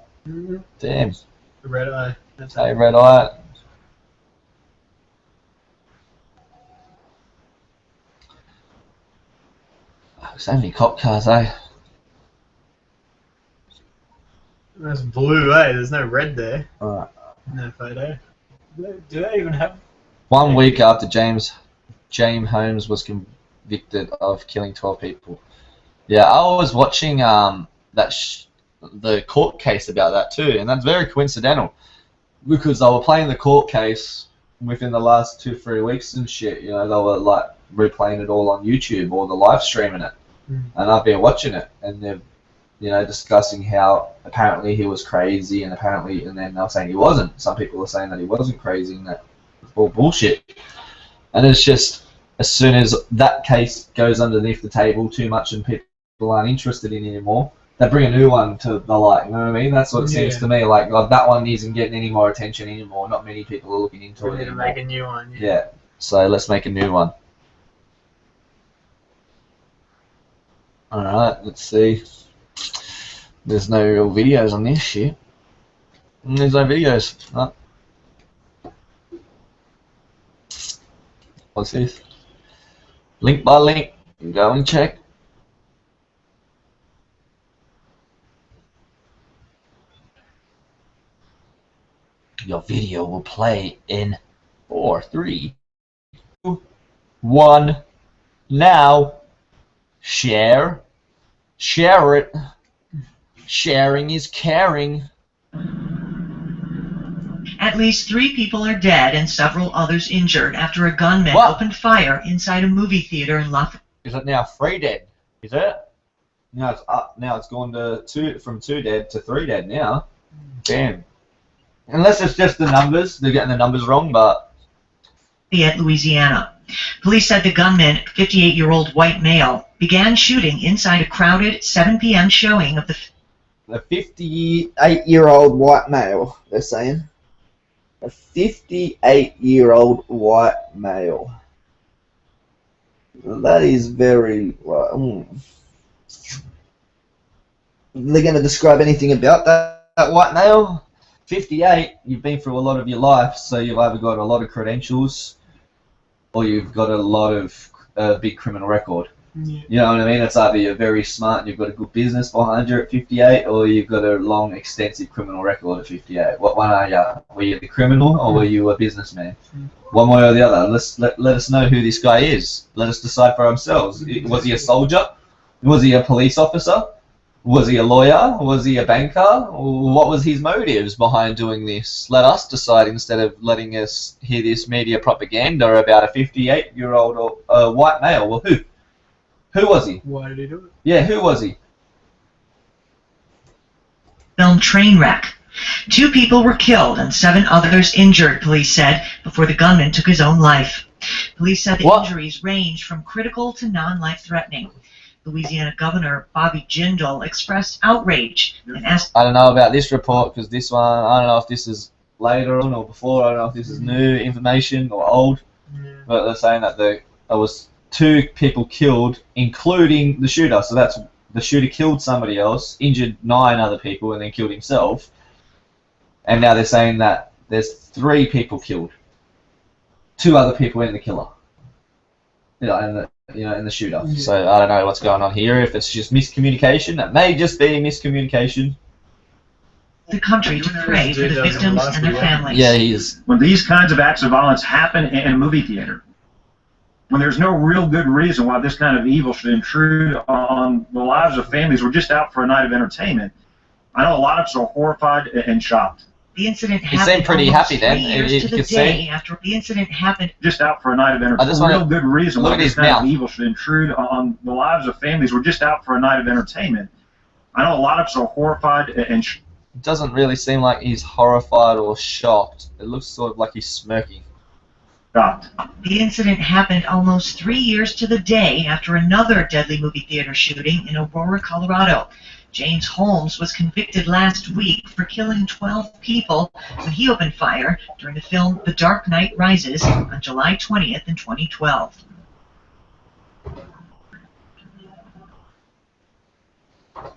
Damn. The red eye. That's Hey, red eye. So many cop cars, eh? That's blue, eh? There's no red there. Alright. No photo. Do they even have... 1 week after James Holmes was convicted of killing 12 people. Yeah, I was watching the court case about that too, and that's very coincidental because they were playing the court case within the last 2-3 weeks and shit. You know, they were like replaying it all on YouTube or the live streaming it, and I've been watching it, and they're, you know, discussing how apparently he was crazy, and then they were saying he wasn't. Some people were saying that he wasn't crazy, and that was all bullshit. And it's just, as soon as that case goes underneath the table too much and people aren't interested in it anymore, they bring a new one to the light. You know what I mean? That's what it seems to me. Like that one isn't getting any more attention anymore. Not many people are looking into it anymore. Make a new one. Yeah. So let's make a new one. Alright, let's see. There's no real videos on this shit. There's no videos. Oh. What's this? Link by link. Go and check. Your video will play in 4, 3, 2, 1. Now, share. Share it. Sharing is caring. At least 3 people are dead and several others injured after a gunman opened fire inside a movie theater in Lafayette. Is it now 3 dead? Is it? Now it's up. Now it's gone to from 2 dead to 3 dead now. Damn. Unless it's just the numbers, they're getting the numbers wrong, but... Louisiana. Police said the gunman, 58-year-old white male, began shooting inside a crowded 7 p.m. showing of the... A 58-year-old white male, they're saying. A 58-year-old white male. That is very... They're going to describe anything about that white male? 58, you've been through a lot of your life, so you've either got a lot of credentials or you've got a lot of big criminal record. Yeah. You know what I mean? It's either you're very smart and you've got a good business behind you at 58, or you've got a long, extensive criminal record at 58. What one are you? Were you the criminal or were you a businessman? One way or the other. Let us know who this guy is. Let us decide for ourselves. Was he a soldier? Was he a police officer? Was he a lawyer? Was he a banker? What was his motives behind doing this? Let us decide instead of letting us hear this media propaganda about a 58-year-old white male. Well, who? Who was he? Why did he do it? Yeah, who was he? Film Trainwreck. 2 people were killed and 7 others injured, police said, before the gunman took his own life. Police said the injuries ranged from critical to non-life-threatening. Louisiana Governor Bobby Jindal expressed outrage and asked... I don't know about this report because this one, I don't know if this is later on or before. I don't know if this is new information or old. But they're saying that there was 2 people killed, including the shooter. So that's the shooter killed somebody else, injured 9 other people, and then killed himself. And now they're saying that there's 3 people killed, 2 other people in the killer. And the shooter. Yeah. So I don't know what's going on here. If it's just miscommunication, that may just be miscommunication. The country to pray for the victims and their families. Yeah, he is. When these kinds of acts of violence happen in a movie theater, when there's no real good reason why this kind of evil should intrude on the lives of families, we're just out for a night of entertainment. I know a lot of us are horrified and shocked. The incident He happened seemed pretty happy then. 3 years to the day after the incident happened. Just out for a night of entertainment. No real good reason why this kind of evil should intrude on the lives of families. We're just out for a night of entertainment. I know a lot of us are horrified and it doesn't really seem like he's horrified or shocked. It looks sort of like he's smirking. shocked. The incident happened almost 3 years to the day after another deadly movie theater shooting in Aurora, Colorado. James Holmes was convicted last week for killing 12 people when he opened fire during the film The Dark Knight Rises on July 20th in 2012.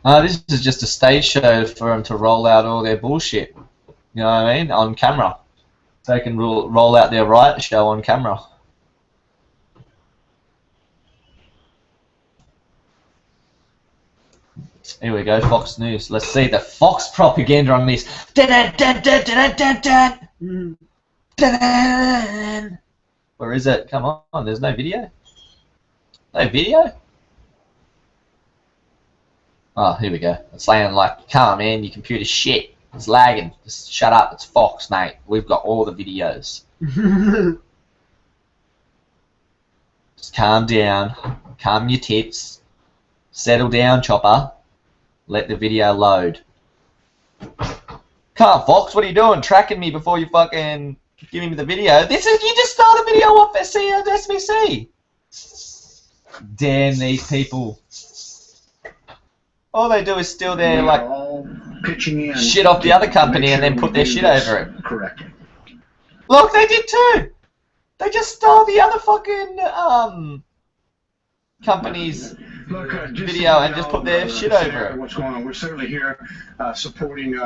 This is just a stage show for them to roll out all their bullshit. You know what I mean? On camera. So they can roll out their riot show on camera. Here we go, Fox News. Let's see the Fox propaganda on this. Where is it? Come on, there's no video. No video? Oh, here we go. It's saying like, come on, man, your computer's shit. It's lagging. Just shut up. It's Fox, mate. We've got all the videos. Just calm down. Calm your tits. Settle down, Chopper. Let the video load. Come on, Fox. What are you doing? Tracking me before you fucking giving me the video. You just stole the video off SBC. Damn these people. All they do is steal their pitching in shit off the other company and then put their shit over it. Correctly. Look, they did too. They just stole the other fucking company's video and just put their shit over it. What's going on? We're certainly here supporting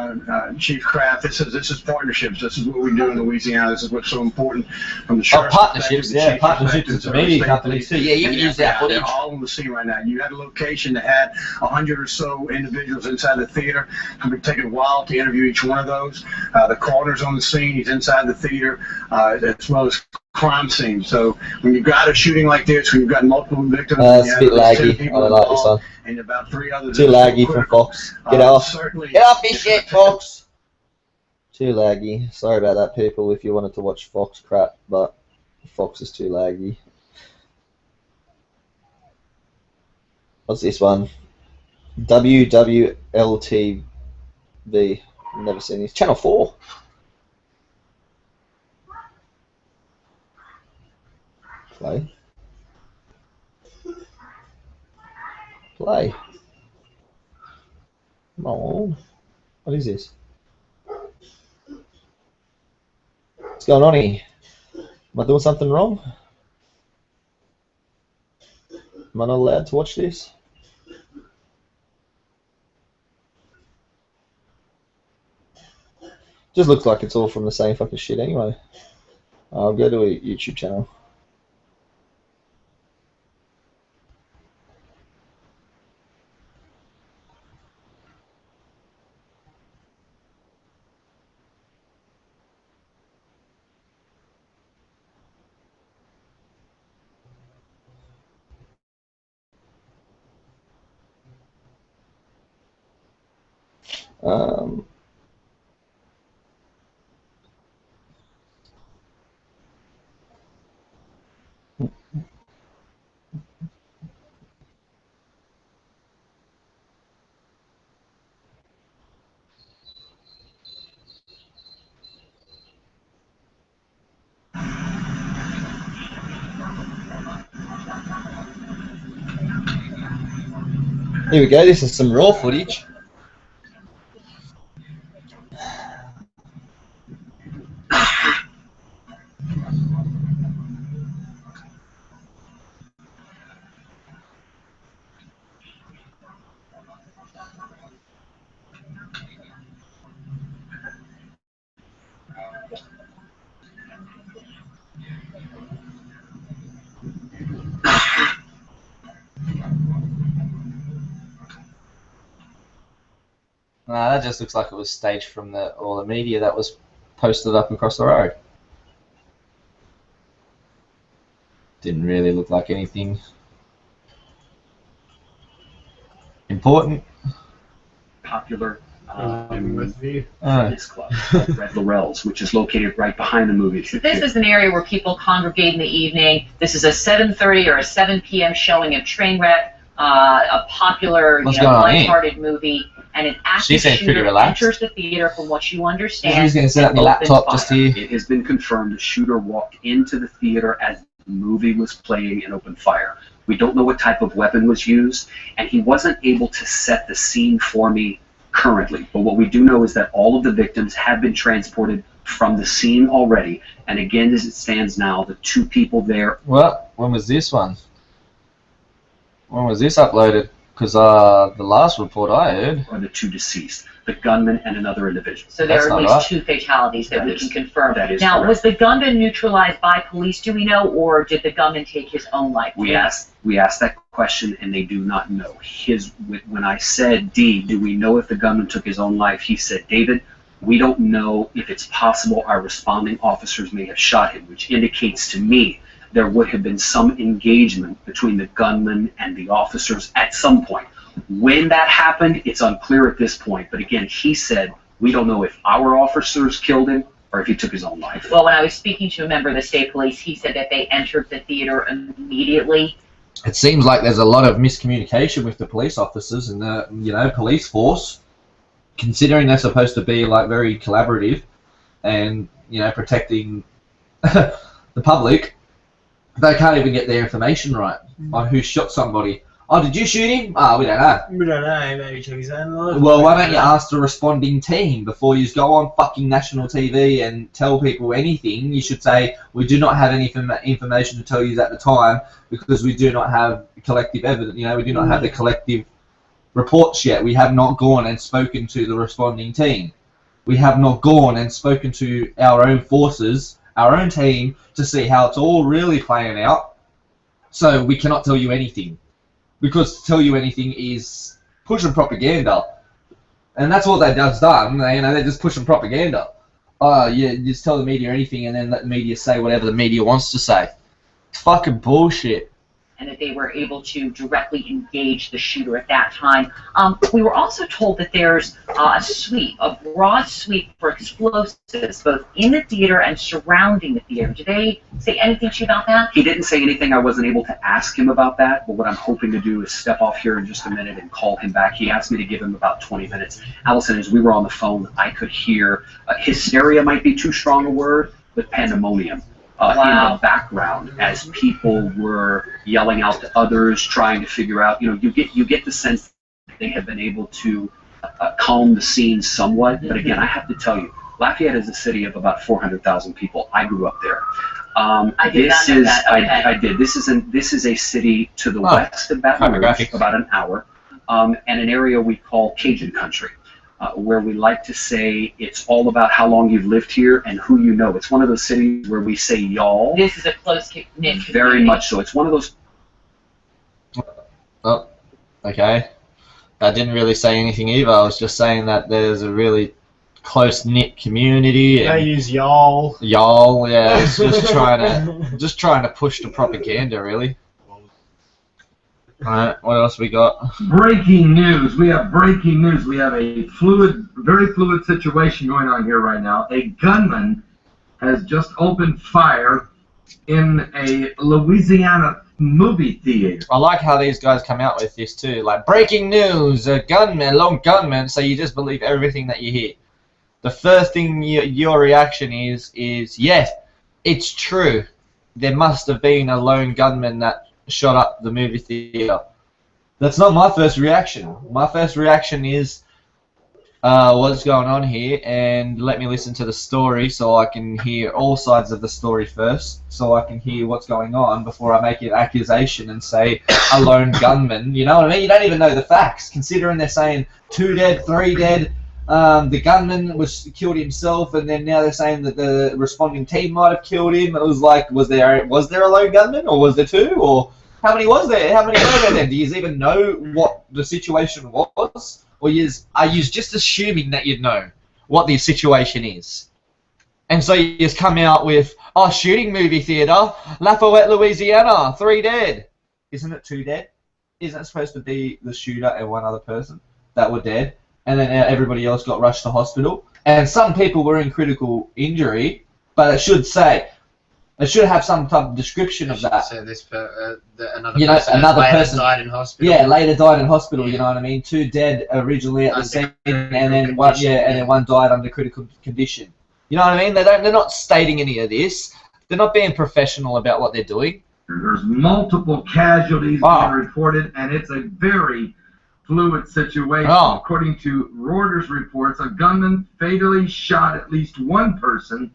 Chief Kraft. This is partnerships. This is what we do in Louisiana. This is what's so important from the sheriff's partnerships, yeah, partnerships with media companies too. Yeah, you can use that footage. They're all on the scene right now. You had a location that had 100 or so individuals inside the theater. It's going to be taking a while to interview each one of those. The coroner's on the scene. He's inside the theater, as well as crime scene. So when you've got a shooting like this, when you've got multiple victims, it's a bit laggy. I don't like this one. And about 3 others. Too laggy for Fox. Get off. Get off this shit, Fox. Too laggy. Sorry about that, people, if you wanted to watch Fox crap, but Fox is too laggy. What's this one? WWLTV. Never seen this. Channel 4. Play. Play. Come on. What is this? What's going on here? Am I doing something wrong? Am I not allowed to watch this? Just looks like it's all from the same fucking shit anyway. I'll go to a YouTube channel. Here we go. This is some raw footage. Nah, that just looks like it was staged from all the media that was posted up across the road. Didn't really look like anything important. Popular fitness club, Red Laurel's, which is located right behind the movie theater. This is an area where people congregate in the evening. This is a 7:30 or a 7 p.m. showing of Trainwreck, a popular, lighthearted movie, and an active shooter enters the theater. From what you understand, She's going to set up my laptop just here. It has been confirmed the shooter walked into the theater as the movie was playing and opened fire. We don't know what type of weapon was used, and he wasn't able to set the scene for me currently. But what we do know is that all of the victims have been transported from the scene already. And again, as it stands now, the 2 people there. Well, when was this one? When was this uploaded? Because the last report I heard are the 2 deceased, the gunman and another individual. So there are at least 2 fatalities that we can confirm. That is now, correct. Was the gunman neutralized by police, do we know, or did the gunman take his own life? We asked that question, and they do not know. When I said, D, do we know if the gunman took his own life, he said, David, we don't know if it's possible our responding officers may have shot him, which indicates to me there would have been some engagement between the gunman and the officers at some point. When that happened, it's unclear at this point. But again, he said, we don't know if our officers killed him or if he took his own life. Well, when I was speaking to a member of the state police, he said that they entered the theater immediately. It seems like there's a lot of miscommunication with the police officers and the police force, considering they're supposed to be like very collaborative and protecting the public. They can't even get their information right on who shot somebody. Oh, did you shoot him? Oh, we don't know. We don't know. Maybe took his own life. Well, why don't you ask the responding team before you go on fucking national TV and tell people anything? You should say, we do not have any information to tell you at the time because we do not have collective evidence. We do not have the collective reports yet. We have not gone and spoken to the responding team. We have not gone and spoken to our own forces, our own team, to see how it's all really playing out. So we cannot tell you anything. Because to tell you anything is pushing propaganda. And that's what they've done. They're just pushing propaganda. Oh, yeah, just tell the media anything and then let the media say whatever the media wants to say. It's fucking bullshit. And that they were able to directly engage the shooter at that time. We were also told that there's a broad sweep for explosives, both in the theater and surrounding the theater. Did they say anything to you about that? He didn't say anything. I wasn't able to ask him about that, but what I'm hoping to do is step off here in just a minute and call him back. He asked me to give him about 20 minutes. Allison, as we were on the phone, I could hear, hysteria might be too strong a word, but pandemonium. In the background as people were yelling out to others, trying to figure out, you get the sense that they have been able to calm the scene somewhat. But again, I have to tell you, Lafayette is a city of about 400,000 people. I grew up there. I did. This is a city to the west of Baton Rouge, about an hour, and an area we call Cajun country. Where we like to say it's all about how long you've lived here and who you know. It's one of those cities where we say y'all. This is a close-knit community. Very much so. It's one of those. Oh, okay. I didn't really say anything either. I was just saying that there's a really close-knit community. They use y'all. Y'all, yeah. It's just trying to push the propaganda, really. Alright, what else we got? Breaking news. We have breaking news. We have a very fluid situation going on here right now. A gunman has just opened fire in a Louisiana movie theater. I like how these guys come out with this too. Like, breaking news, a lone gunman, so you just believe everything that you hear. The first thing your reaction is yes, it's true. There must have been a lone gunman that shot up the movie theater. That's not my first reaction. My first reaction is, what's going on here, and let me listen to the story so I can hear all sides of the story first, so I can hear what's going on before I make an accusation and say a lone gunman. You know what I mean? You don't even know the facts, considering they're saying 2 dead, 3 dead. The gunman killed himself, and then now they're saying that the responding team might have killed him. It was like, was there a lone gunman, or was there 2, or how many was there? How many were there then? Do you even know what the situation was? Or are you just assuming that you'd know what the situation is? And so you just come out with, oh, shooting movie theater, Lafayette, Louisiana, 3 dead. Isn't it 2 dead? Isn't it supposed to be the shooter and 1 other person that were dead? And then everybody else got rushed to hospital. And some people were in critical injury, but it should have some type of description of that. So this another person died in hospital. Yeah, later died in hospital. You know what I mean? 2 dead originally at the scene, and then one died under critical condition. You know what I mean? They're not stating any of this. They're not being professional about what they're doing. There's multiple casualties being reported, and it's a very fluid situation. According to Reuters reports, a gunman fatally shot at least 1 person,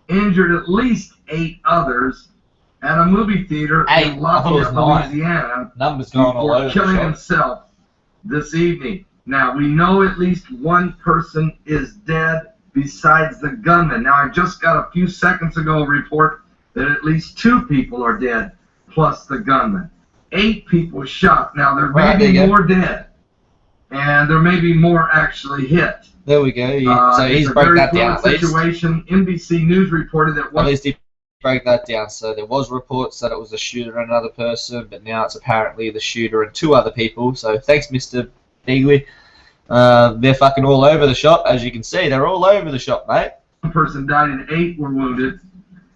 injured at least 8 others at a movie theater in Lafayette, Louisiana, before killing himself this evening. Now, we know at least 1 person is dead besides the gunman. Now, I just got a few seconds ago a report that at least 2 people are dead, plus the gunman. 8 people shot. Now, there may be more dead, and there may be more actually hit. There we go. So he's broke that down at least. Situation. NBC News reported that at least he broke that down. So there was reports that it was the shooter and another person, but now it's apparently the shooter and 2 other people. So thanks, Mr. Beagley. They're fucking all over the shop, as you can see. They're all over the shop, mate. 1 person died and 8 were wounded.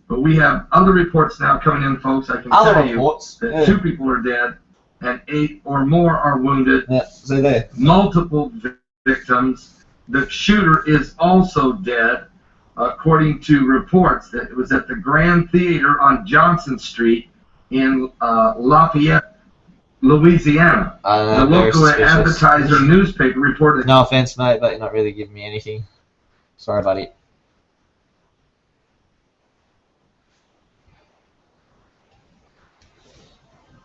But we have other reports now coming in, folks. I can tell you that 2 people are dead and 8 or more are wounded. Yeah, so there. Multiple victims. The shooter is also dead, according to reports that it was at the Grand Theater on Johnson Street in Lafayette, Louisiana. The local advertiser newspaper reported... No offense, mate, but you're not really giving me anything. Sorry, buddy.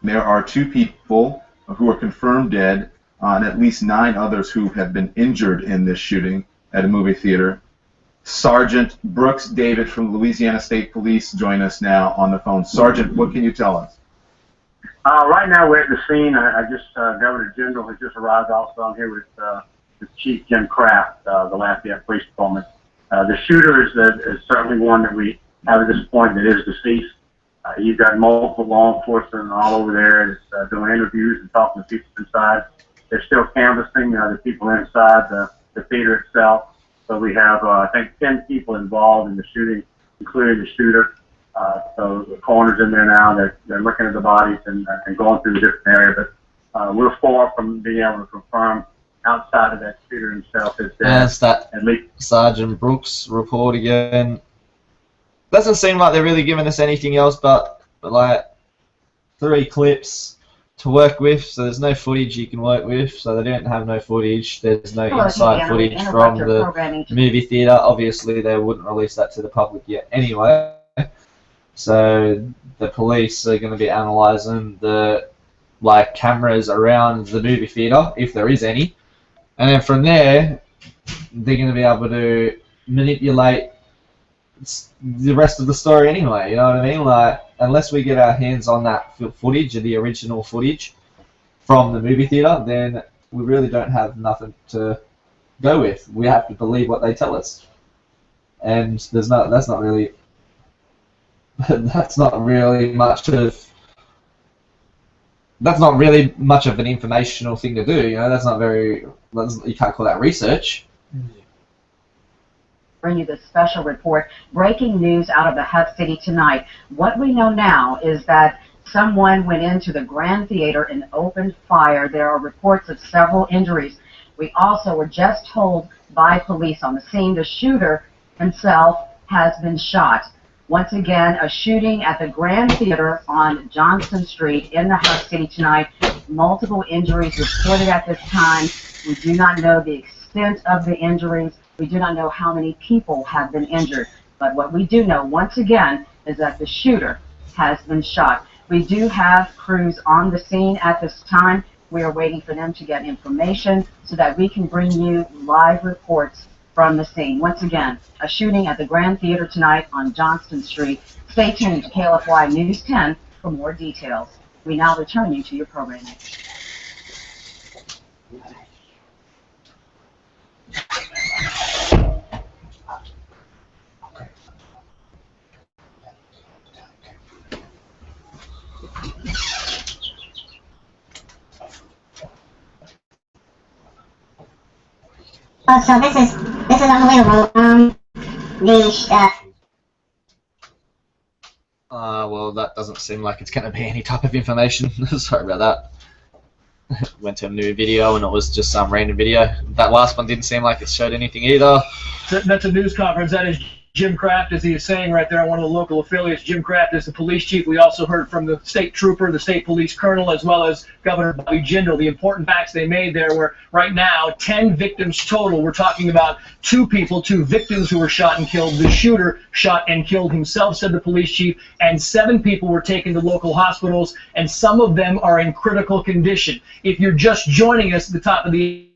There are 2 people who are confirmed dead, and at least 9 others who have been injured in this shooting at a movie theater. Sergeant Brooks David from Louisiana State Police join us now on the phone. Sergeant, what can you tell us? Right now we're at the scene. Governor General has just arrived also. I'm here with Chief Jim Kraft, the Lafayette Police Department. The shooter is certainly one that we have at this point that is deceased. You've got multiple law enforcement all over there that's doing interviews and talking to people inside. They're still canvassing the people inside the theater itself. So we have, I think, 10 people involved in the shooting, including the shooter. So the coroner's in there now. They're looking at the bodies and going through the different areas. But we're far from being able to confirm outside of that shooter himself is dead. That's that at least Sergeant Brooks report again. Doesn't seem like they're really giving us anything else but like 3 clips to work with, so there's no footage you can work with, so they don't have no footage. There's no inside footage from the movie theater. Obviously they wouldn't release that to the public yet anyway, so the police are going to be analysing the cameras around the movie theater, if there is any, and then from there they're going to be able to manipulate the rest of the story anyway, you know what I mean? Unless we get our hands on that footage, the original footage from the movie theater, then we really don't have nothing to go with. We have to believe what they tell us, and that's not really much of that's not really much of an informational thing to do. You know, that's not very. You can't call that research. Bring you this special report. Breaking news out of the Hut City tonight. What we know now is that someone went into the Grand Theater and opened fire. There are reports of several injuries. We also were just told by police on the scene the shooter himself has been shot. Once again, a shooting at the Grand Theater on Johnson Street in the Hut City tonight. Multiple injuries reported at this time. We do not know the extent of the injuries. We do not know how many people have been injured. But what we do know, once again, is that the shooter has been shot. We do have crews on the scene at this time. We are waiting for them to get information so that we can bring you live reports from the scene. Once again, a shooting at the Grand Theater tonight on Johnston Street. Stay tuned to KLFY News 10 for more details. We now return you to your programming. So this is unbelievable. Well, that doesn't seem like it's going to be any type of information. Sorry about that. Went to a new video and it was just some random video. That last one didn't seem like it showed anything either. That's a news conference. That is Jim Kraft, as he is saying right there on one of the local affiliates. Jim Kraft is the police chief. We also heard from the state trooper, the state police colonel, as well as Governor Bobby Jindal. The important facts they made there were right now 10 victims total. We're talking about two victims who were shot and killed. The shooter shot and killed himself, said the police chief, and 7 people were taken to local hospitals, and some of them are in critical condition. If you're just joining us at the top of the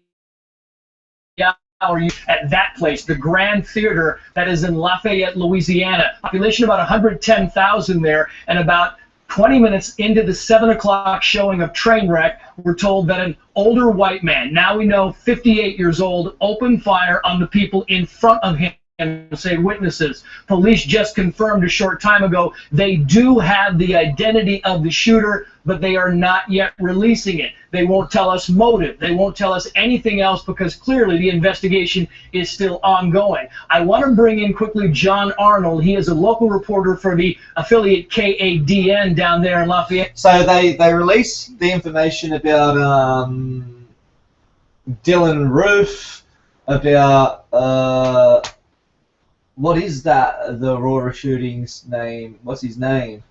hour, at that place, the Grand Theater, that is in Lafayette, Louisiana. Population about 110,000 there, and about 20 minutes into the 7 o'clock showing of Trainwreck, we're told that an older white man, now we know 58 years old, opened fire on the people in front of him, and say witnesses. Police just confirmed a short time ago they do have the identity of the shooter, but they are not yet releasing it. They won't tell us motive. They won't tell us anything else because clearly the investigation is still ongoing. I want to bring in quickly John Arnold. He is a local reporter for the affiliate KADN down there in Lafayette. So they released the information about Dylan Roof, about what is that? The Aurora shooting's name? What's his name?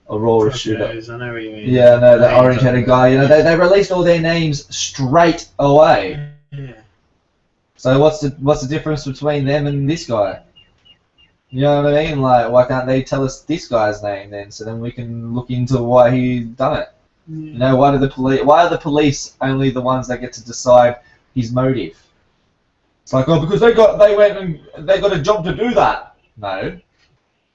Aurora shooter. I know what you mean. Yeah, no, the orange-headed guy. You know, they released all their names straight away. Yeah. So what's the difference between them and this guy? You know what I mean? Like, why can't they tell us this guy's name then, so then we can look into why he done it? Yeah. You know, why are the police only the ones that get to decide his motive? It's like, oh, because they got a job to do that. No.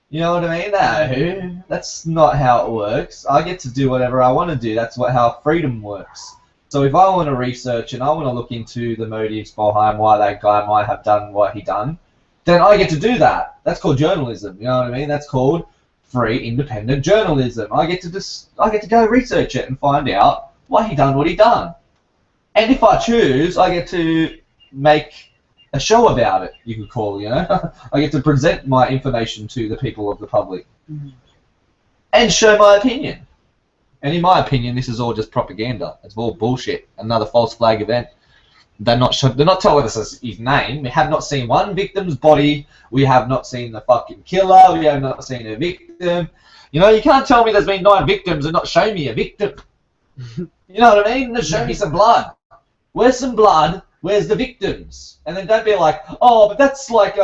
You know what I mean? No. That's not how it works. I get to do whatever I want to do. That's how freedom works. So if I want to research and I want to look into the motives behind why that guy might have done what he done, then I get to do that. That's called journalism. You know what I mean? That's called free, independent journalism. I get to go research it and find out why he done what he done. And if I choose, I get to make a show about it, you could call, you know? I get to present my information to the people of the public. Mm-hmm. And show my opinion. And in my opinion, this is all just propaganda. It's all bullshit. Another false flag event. They're not telling us his name. We have not seen one victim's body. We have not seen the fucking killer. We have not seen a victim. You know, you can't tell me there's been 9 victims and not show me a victim. You know what I mean? Just show me some blood. Where's some blood? Where's the victims? And then don't be like, oh, but that's like,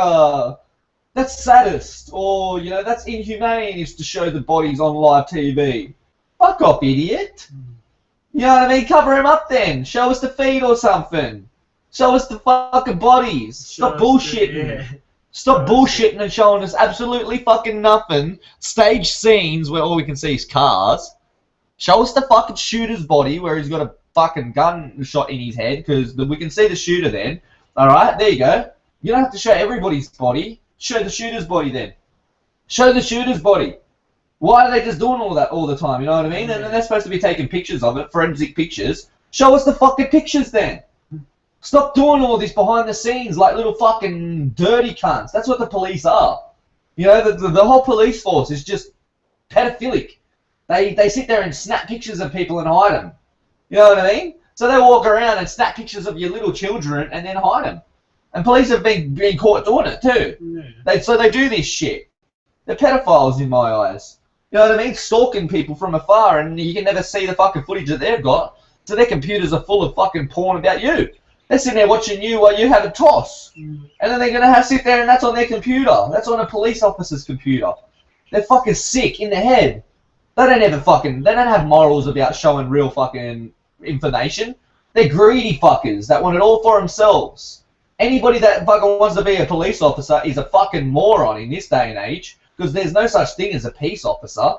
that's sadist, or, you know, that's inhumane is to show the bodies on live TV. Fuck off, idiot. You know what I mean? Cover him up then. Show us the feed or something. Show us the fucking bodies. Stop bullshitting. Stop bullshitting and showing us absolutely fucking nothing. Stage scenes where all we can see is cars. Show us the fucking shooter's body where he's got a fucking gun shot in his head, because we can see the shooter then. Alright, there you go. You don't have to show everybody's body. Show the shooter's body then. Show the shooter's body. Why are they just doing all that all the time? You know what I mean? And they're supposed to be taking pictures of it, forensic pictures. Show us the fucking pictures then. Stop doing all this behind the scenes like little fucking dirty cunts. That's what the police are. You know, the whole police force is just pedophilic. They sit there and snap pictures of people and hide them. You know what I mean? So they walk around and snap pictures of your little children and then hide them. And police have been caught doing it too. So they do this shit. They're pedophiles in my eyes. You know what I mean? Stalking people from afar, and you can never see the fucking footage that they've got. So their computers are full of fucking porn about you. They're sitting there watching you while you have a toss. And then they're going to sit there and that's on their computer. That's on a police officer's computer. They're fucking sick in the head. They don't have morals about showing real fucking information. They're greedy fuckers that want it all for themselves. Anybody that fucking wants to be a police officer is a fucking moron in this day and age. Because there's no such thing as a peace officer.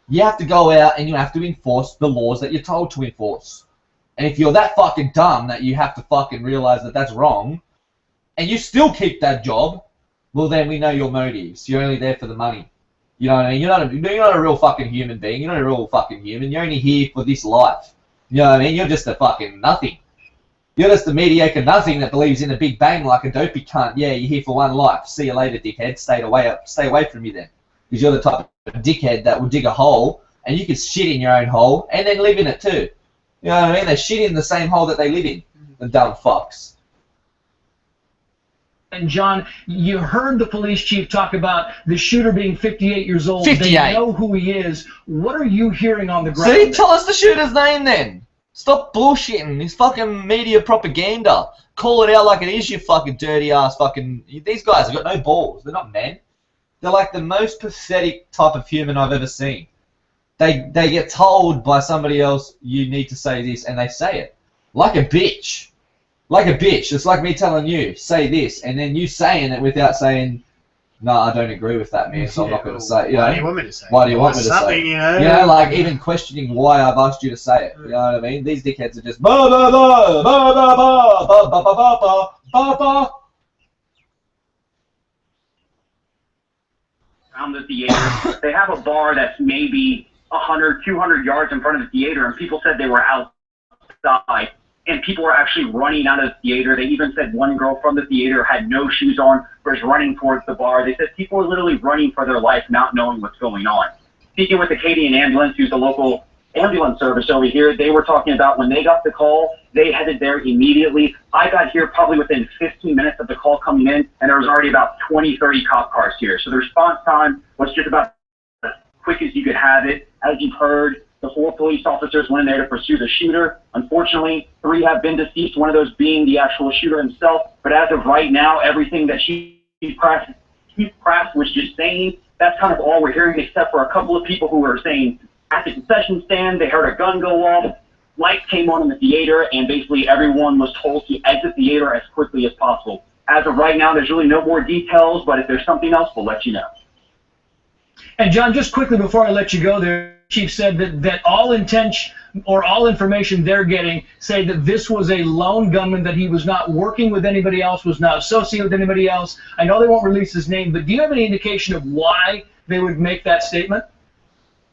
You have to go out and you have to enforce the laws that you're told to enforce. And if you're that fucking dumb that you have to fucking realize that that's wrong, and you still keep that job, well then we know your motives. You're only there for the money. You know what I mean? You're not a real fucking human being. You're not a real fucking human. You're only here for this life. You know what I mean? You're just a fucking nothing. You're just a mediocre nothing that believes in a big bang like a dopey cunt. Yeah, you're here for one life. See you later, dickhead. Stay away from me then. Because you're the type of dickhead that will dig a hole, and you can shit in your own hole, and then live in it too. You know what I mean? They shit in the same hole that they live in. The dumb fucks. And John, you heard the police chief talk about the shooter being 58 years old. 58. They know who he is. What are you hearing on the ground? See, tell us the shooter's name then. Stop bullshitting. This fucking media propaganda. Call it out like it is, you fucking dirty ass fucking... These guys have got no balls. They're not men. They're like the most pathetic type of human I've ever seen. They get told by somebody else, you need to say this, and they say it. Like a bitch. Like a bitch. It's like me telling you, say this, and then you saying it without saying, no, I don't agree with that, man, so I'm not going to say it. You know? Why do you want me to say it? Why do you want me to say it? You know? You know, like even questioning why I've asked you to say it. You know what I mean? These dickheads are just ba ba ba ba ba ba ba ba ba ba ba ba. Around the theater, they have a bar that's maybe 100, 200 yards in front of the theater, and people said they were outside. And people were actually running out of the theater. They even said one girl from the theater had no shoes on, was running towards the bar. They said people were literally running for their life, not knowing what's going on. Speaking with the Acadian Ambulance, who's the local ambulance service over here, they were talking about when they got the call, they headed there immediately. I got here probably within 15 minutes of the call coming in, and there was already about 20, 30 cop cars here. So the response time was just about as quick as you could have it. As you've heard, the 4 police officers went in there to pursue the shooter. Unfortunately, 3 have been deceased, one of those being the actual shooter himself. But as of right now, everything that Chief Kraft was just saying, that's kind of all we're hearing, except for a couple of people who were saying at the concession stand, they heard a gun go off, lights came on in the theater, and basically everyone was told to exit the theater as quickly as possible. As of right now, there's really no more details, but if there's something else, we'll let you know. And John, just quickly before I let you go there, Chief said that all intention or all information they're getting say that this was a lone gunman, that he was not working with anybody else, was not associated with anybody else. I know they won't release his name, but do you have any indication of why they would make that statement?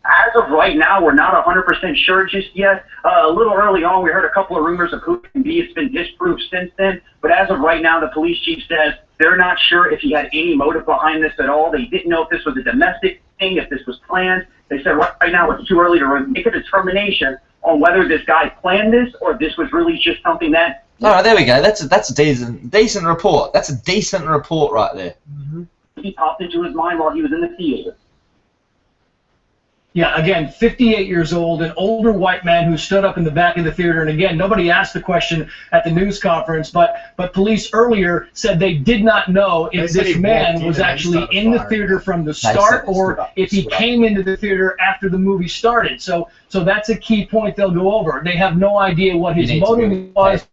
As of right now, we're not 100% sure just yet. A little early on, we heard a couple of rumors of who it can be. It's been disproved since then. But as of right now, the police chief says they're not sure if he had any motive behind this at all. They didn't know if this was a domestic thing, if this was planned. They said right now it's too early to make a determination on whether this guy planned this or if this was really just something that... All right, there we go. That's a decent report. That's a decent report right there. He popped into his mind while he was in the theater. Yeah, again, 58 years old, an older white man who stood up in the back of the theater. And again, nobody asked the question at the news conference, but police earlier said they did not know if this man was actually in the theater from the start or if he came into the theater after the movie started. So that's a key point they'll go over. They have no idea what his motive was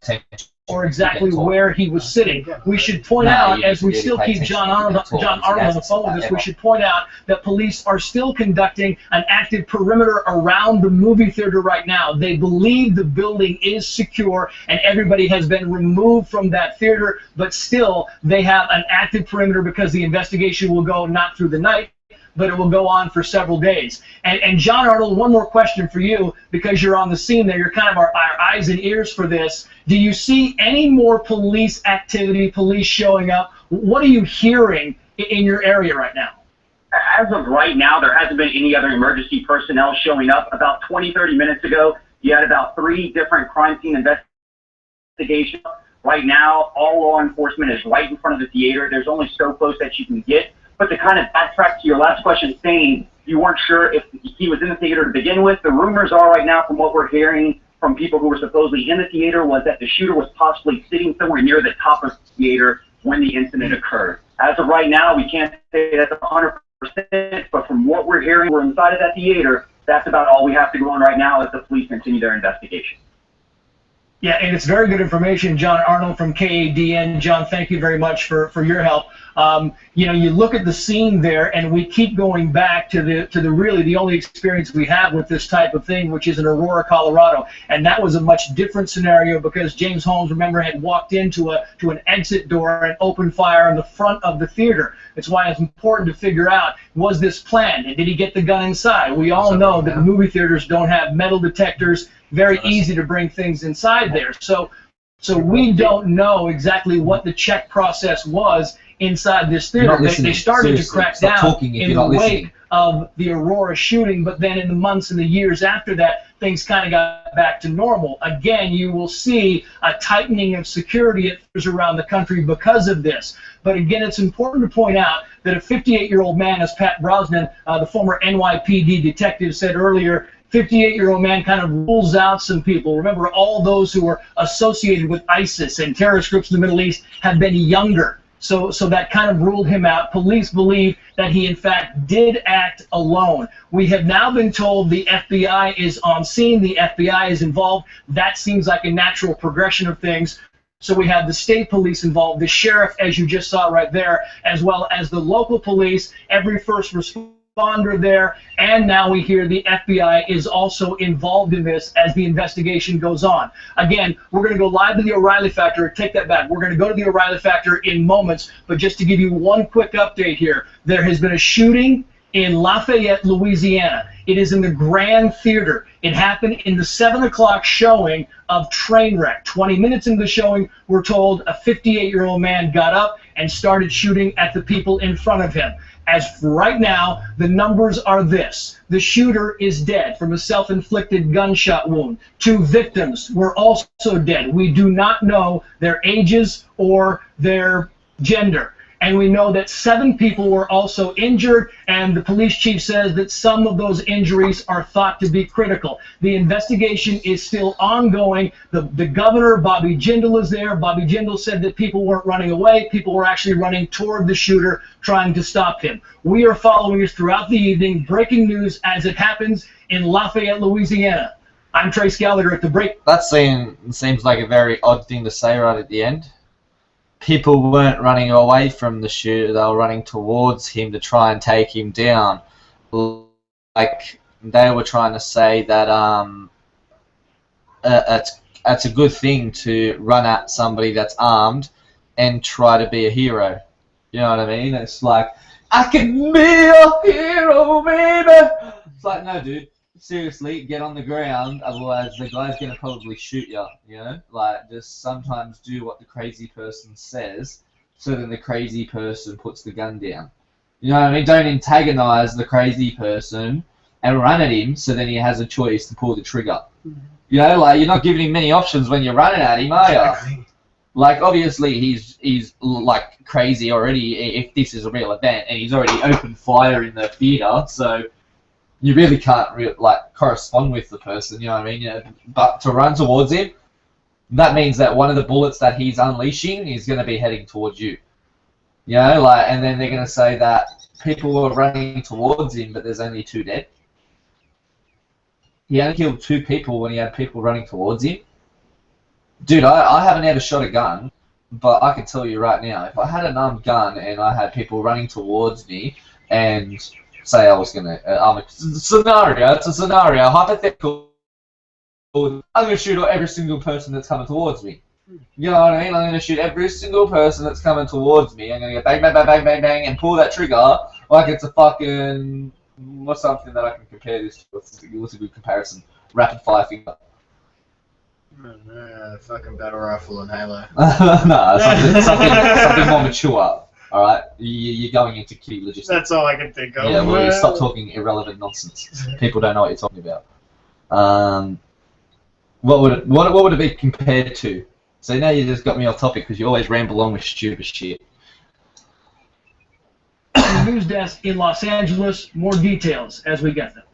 or exactly where he was sitting. We should point out, as we still keep John Arnold on the phone with us, we should point out that police are still conducting an active perimeter around the movie theater right now. They believe the building is secure and everybody has been removed from that theater, but still they have an active perimeter because the investigation will go not through the night, but it will go on for several days. And John Arnold, one more question for you, because you're on the scene there. You're kind of our eyes and ears for this. Do you see any more police activity, police showing up? What are you hearing in your area right now? As of right now, there hasn't been any other emergency personnel showing up. About 20, 30 minutes ago, you had about 3 different crime scene investigations. Right now, all law enforcement is right in front of the theater. There's only so close that you can get. But to kind of backtrack to your last question, saying you weren't sure if he was in the theater to begin with, the rumors are right now, from what we're hearing from people who were supposedly in the theater, was that the shooter was possibly sitting somewhere near the top of the theater when the incident occurred. As of right now, we can't say that's 100%, but from what we're hearing, we're inside of that theater. That's about all we have to go on right now as the police continue their investigation. Yeah, and it's very good information. John Arnold from KADN. John, thank you very much for your help. You know, you look at the scene there, and we keep going back to the really the only experience we have with this type of thing, which is in Aurora, Colorado, and that was a much different scenario because James Holmes, remember, had walked into an exit door and opened fire in the front of the theater. That's why it's important to figure out, was this planned, and did he get the gun inside? We all know that movie theaters don't have metal detectors. Very easy to bring things inside there. So we don't know exactly what the check process was inside this theater. They started to crack down in the wake of the Aurora shooting, but then in the months and the years after that, things kind of got back to normal. Again, you will see a tightening of security at theaters around the country because of this. But again, it's important to point out that a 58-year-old man, as Pat Brosnan, the former NYPD detective, said earlier, 58-year-old man kind of rules out some people. Remember, all those who were associated with ISIS and terrorist groups in the Middle East have been younger. So that kind of ruled him out. Police believe that he, in fact, did act alone. We have now been told the FBI is on scene. The FBI is involved. That seems like a natural progression of things. So we have the state police involved, the sheriff, as you just saw right there, as well as the local police, every first responder there, and now we hear the FBI is also involved in this as the investigation goes on. Again, we're going to go live to the O'Reilly Factor. Take that back. We're going to go to the O'Reilly Factor in moments, but just to give you one quick update here, there has been a shooting in Lafayette, Louisiana. It is in the Grand Theater. It happened in the 7 o'clock showing of Trainwreck. 20 minutes into the showing, we're told a 58-year-old man got up and started shooting at the people in front of him. As for right now, the numbers are this. The shooter is dead from a self-inflicted gunshot wound. 2 victims were also dead. We do not know their ages or their gender. And we know that 7 people were also injured, and the police chief says that some of those injuries are thought to be critical. The investigation is still ongoing. The governor, Bobby Jindal, is there. Bobby Jindal said that people weren't running away. People were actually running toward the shooter, trying to stop him. We are following this throughout the evening, breaking news as it happens in Lafayette, Louisiana. I'm Trace Gallagher at the break. That seems like a very odd thing to say right at the end. People weren't running away from the shooter, they were running towards him to try and take him down. Like, they were trying to say that it's a good thing to run at somebody that's armed and try to be a hero. You know what I mean? It's like, I can be a hero, baby! It's like, no, dude. Seriously, get on the ground, otherwise the guy's gonna probably shoot you, you know? Like, just sometimes do what the crazy person says, so then the crazy person puts the gun down. You know what I mean? Don't antagonize the crazy person and run at him, so then he has a choice to pull the trigger. You know, like, you're not giving him many options when you're running at him, are you? Like, obviously, he's like, crazy already, if this is a real event, and he's already opened fire in the theater, so you really can't correspond with the person, you know what I mean? You know, but to run towards him, that means that one of the bullets that he's unleashing is going to be heading towards you. You know, like, and then they're going to say that people were running towards him, but there's only 2 dead. He only killed 2 people when he had people running towards him. Dude, I haven't ever shot a gun, but I can tell you right now, if I had an armed gun and I had people running towards me and say I was gonna, it's a scenario, hypothetical, I'm gonna shoot every single person that's coming towards me. You know what I mean? I'm gonna shoot every single person that's coming towards me. I'm gonna go bang, bang, bang, bang, bang, bang, and pull that trigger Like it's a fucking... What's something that I can compare this to? What's a good comparison? Rapid fire finger. Fucking battle rifle and Halo. No, something more mature. All right, you're going into kitty logistics. That's all I can think of. Yeah, well, you stop talking irrelevant nonsense. People don't know what you're talking about. What would it be compared to? So now you just got me off topic because you always ramble on with stupid shit. News desk in Los Angeles. More details as we get them.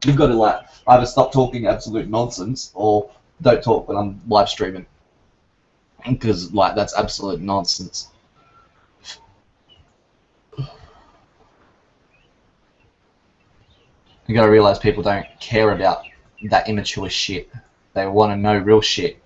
You've got to either stop talking absolute nonsense or don't talk when I'm live streaming, because that's absolute nonsense. You got to realize people don't care about that immature shit. They want to know real shit.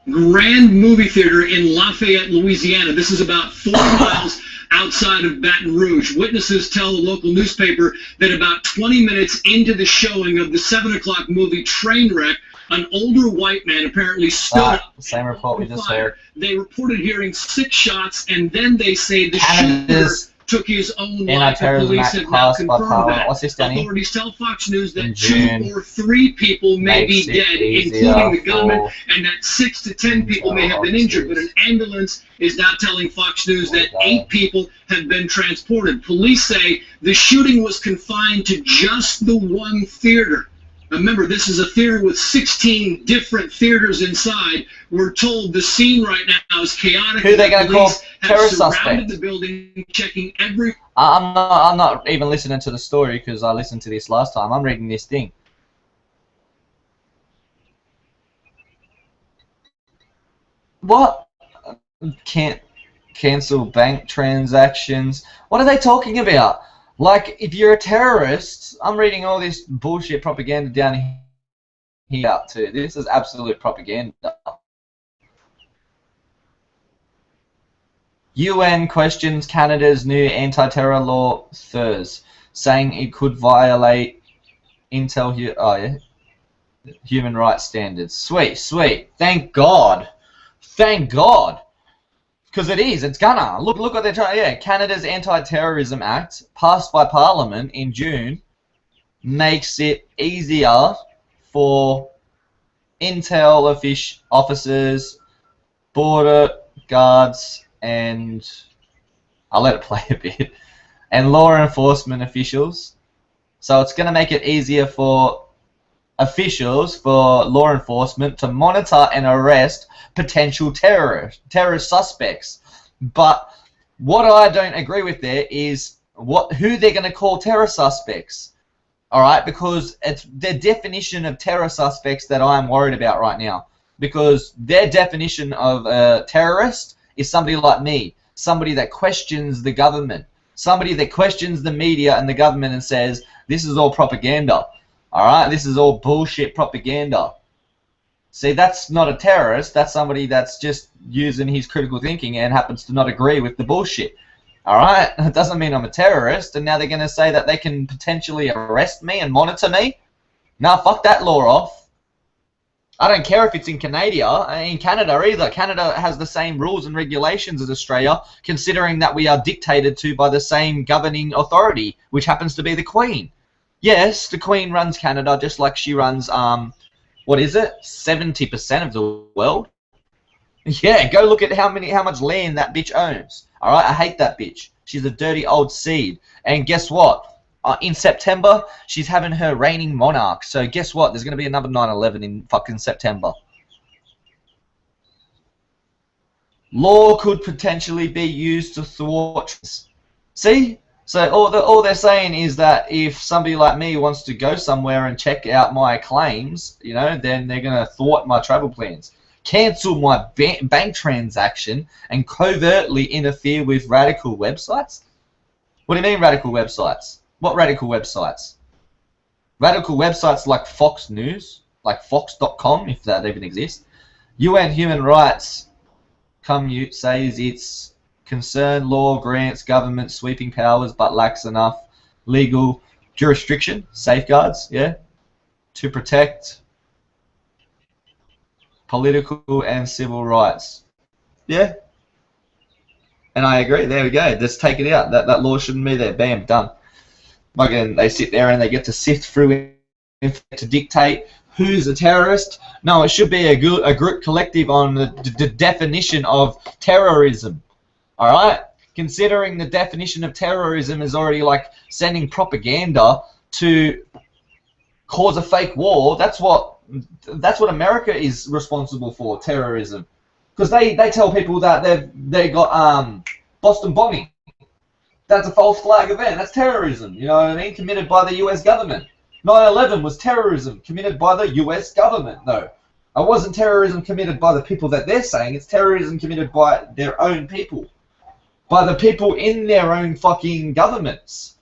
Grand movie theater in Lafayette, Louisiana. This is about 4 miles outside of Baton Rouge. Witnesses tell the local newspaper that about 20 minutes into the showing of the 7 o'clock movie Trainwreck, an older white man apparently stood up. Same report we just heard. They reported hearing 6 shots, and then they say the shooter took his own life. The police have now confirmed that. Authorities tell Fox News that 2 or 3 people may be dead, including the gunman, and that 6 to 10 people may have been injured. But an ambulance is now telling Fox News that 8 people have been transported. Police say the shooting was confined to just the one theater. Remember, this is a theater with 16 different theaters inside. We're told the scene right now is chaotic. Who are they going to call terrorist surrounded suspect? the building, checking every... I'm not even listening to the story because I listened to this last time. I'm reading this thing. What? Can't cancel bank transactions. What are they talking about? Like, if you're a terrorist, I'm reading all this bullshit propaganda down here too. This is absolute propaganda. UN questions Canada's new anti-terror law Thursday, saying it could violate human rights standards. Sweet, sweet. Thank God. Thank God. Because it is, it's gonna. Look what they're trying. Yeah, Canada's Anti-Terrorism Act, passed by Parliament in June, makes it easier for intel officers, border guards, and I'll let it play a bit, and law enforcement officials. So it's gonna make it easier for officials, for law enforcement, to monitor and arrest potential terrorist suspects. But what I don't agree with there is who they're going to call terror suspects. All right, because it's the definition of terror suspects that I'm worried about right now. Because their definition of a terrorist is somebody like me, somebody that questions the government, somebody that questions the media and the government and says, this is all propaganda. All right, this is all bullshit propaganda. See, that's not a terrorist. That's somebody that's just using his critical thinking and happens to not agree with the bullshit. All right, it doesn't mean I'm a terrorist. And now they're going to say that they can potentially arrest me and monitor me. Nah, fuck that law off. I don't care if it's in Canada either. Canada has the same rules and regulations as Australia, considering that we are dictated to by the same governing authority, which happens to be the Queen. Yes, the Queen runs Canada just like she runs, what is it? 70% of the world? Yeah, go look at how much land that bitch owns. Alright, I hate that bitch. She's a dirty old seed. And guess what? In September, she's having her reigning monarch. So guess what? There's going to be another 9/11 in fucking September. Law could potentially be used to thwart. See? So all they're saying is that if somebody like me wants to go somewhere and check out my claims, you know, then they're going to thwart my travel plans, cancel my bank transaction, and covertly interfere with radical websites. What do you mean radical websites? What radical websites? Radical websites like Fox News, like Fox.com, if that even exists. UN Human Rights says its concerned law grants government sweeping powers but lacks enough legal jurisdiction, safeguards, yeah, to protect political and civil rights. Yeah. And I agree. There we go. Just take it out. That law shouldn't be there. Bam, done. Again, they sit there and they get to sift through to dictate who's a terrorist. No, it should be a group collective on the definition of terrorism. All right? Considering the definition of terrorism is already like sending propaganda to cause a fake war, that's what America is responsible for, terrorism. Because they tell people that they got Boston bombing. That's a false flag event. That's terrorism, you know what I mean? Committed by the US government. 9/11 was terrorism committed by the US government, though. It wasn't terrorism committed by the people that they're saying. It's terrorism committed by their own people. By the people in their own fucking governments.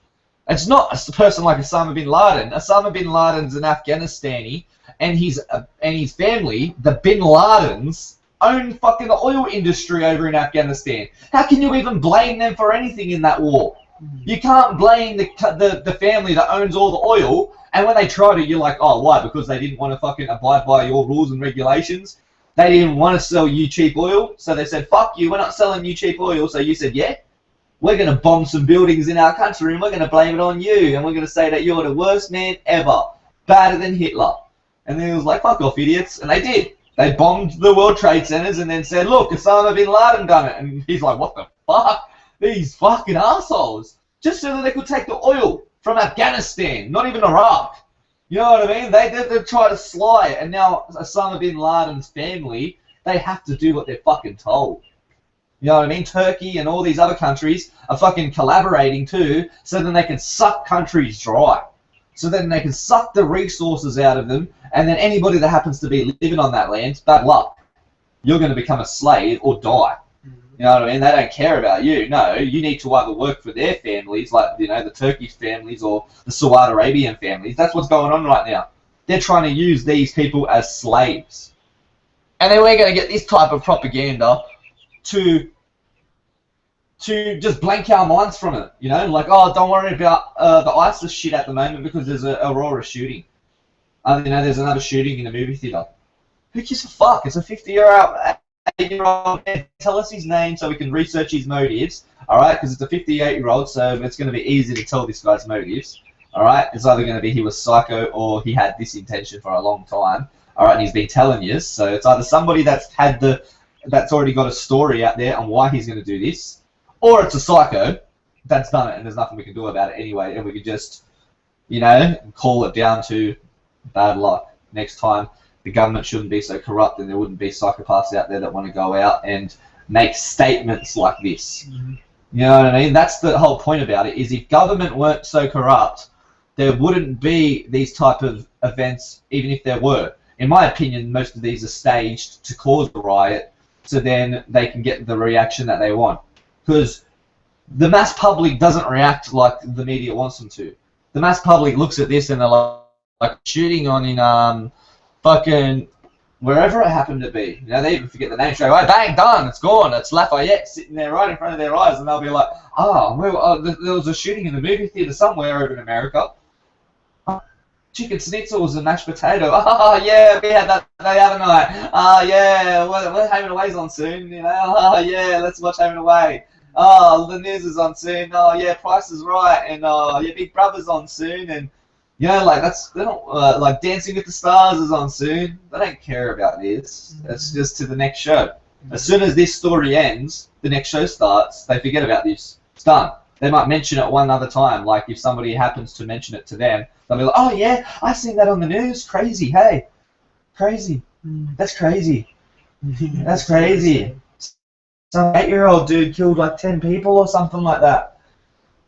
It's not a person like Osama bin Laden. Osama bin Laden's an Afghanistani, and his family, the bin Ladens, own fucking the oil industry over in Afghanistan. How can you even blame them for anything in that war? You can't blame the family that owns all the oil, and when they try to, you're like, oh, why? Because they didn't want to fucking abide by your rules and regulations? They didn't want to sell you cheap oil, so they said, fuck you, we're not selling you cheap oil. So you said, yeah, we're going to bomb some buildings in our country, and we're going to blame it on you, and we're going to say that you're the worst man ever, better than Hitler. And then it was like, fuck off, idiots, and they did. They bombed the World Trade Centers and then said, look, Osama bin Laden done it. And he's like, what the fuck? These fucking assholes. Just so that they could take the oil from Afghanistan, not even Iraq. You know what I mean? They try to sly it. And now Osama bin Laden's family, they have to do what they're fucking told. You know what I mean? Turkey and all these other countries are fucking collaborating too, so then they can suck countries dry. So then they can suck the resources out of them, and then anybody that happens to be living on that land, bad luck. You're going to become a slave or die. You know what I mean? They don't care about you. No, you need to either work for their families, like, you know, the Turkish families or the Saudi Arabian families. That's what's going on right now. They're trying to use these people as slaves. And then we're going to get this type of propaganda to just blank our minds from it, you know, like, oh, don't worry about the ISIS shit at the moment because there's a Aurora shooting. You know, there's another shooting in a movie theater. Who gives a fuck? It's a 58-year-old man. Tell us his name so we can research his motives, all right? Because it's a 58-year-old, so it's going to be easy to tell this guy's motives, all right? It's either going to be he was psycho or he had this intention for a long time, all right? And he's been telling you, so it's either somebody that's already got a story out there on why he's going to do this, or it's a psycho that's done it, and there's nothing we can do about it anyway, and we could just, you know, call it down to bad luck. Next time, the government shouldn't be so corrupt, and there wouldn't be psychopaths out there that want to go out and make statements like this. Mm-hmm. You know what I mean? That's the whole point about it, is if government weren't so corrupt, there wouldn't be these type of events, even if there were. In my opinion, most of these are staged to cause the riot, so then they can get the reaction that they want. Because the mass public doesn't react like the media wants them to. The mass public looks at this and they're like shooting on in fucking wherever it happened to be. You know, they even forget the name straight away. Bang, done, it's gone. It's Lafayette sitting there right in front of their eyes, and they'll be like, there was a shooting in the movie theater somewhere over in America. Chicken schnitzels and mashed potato. Oh, yeah, we had that the other night. Oh, yeah, we're Home Away's on soon, you know. Oh, yeah, let's watch Home Away. Oh, the news is on soon. Oh, yeah, Price is Right. And, yeah, Big Brother's on soon. And, you know, like, they don't, like, Dancing with the Stars is on soon. They don't care about this. It's just to the next show. As soon as this story ends, the next show starts, they forget about this. It's done. They might mention it one other time, like if somebody happens to mention it to them, they'll be like, oh yeah, I seen that on the news, crazy, hey, crazy, that's crazy, that's crazy. Some 8-year-old dude killed like 10 people or something like that.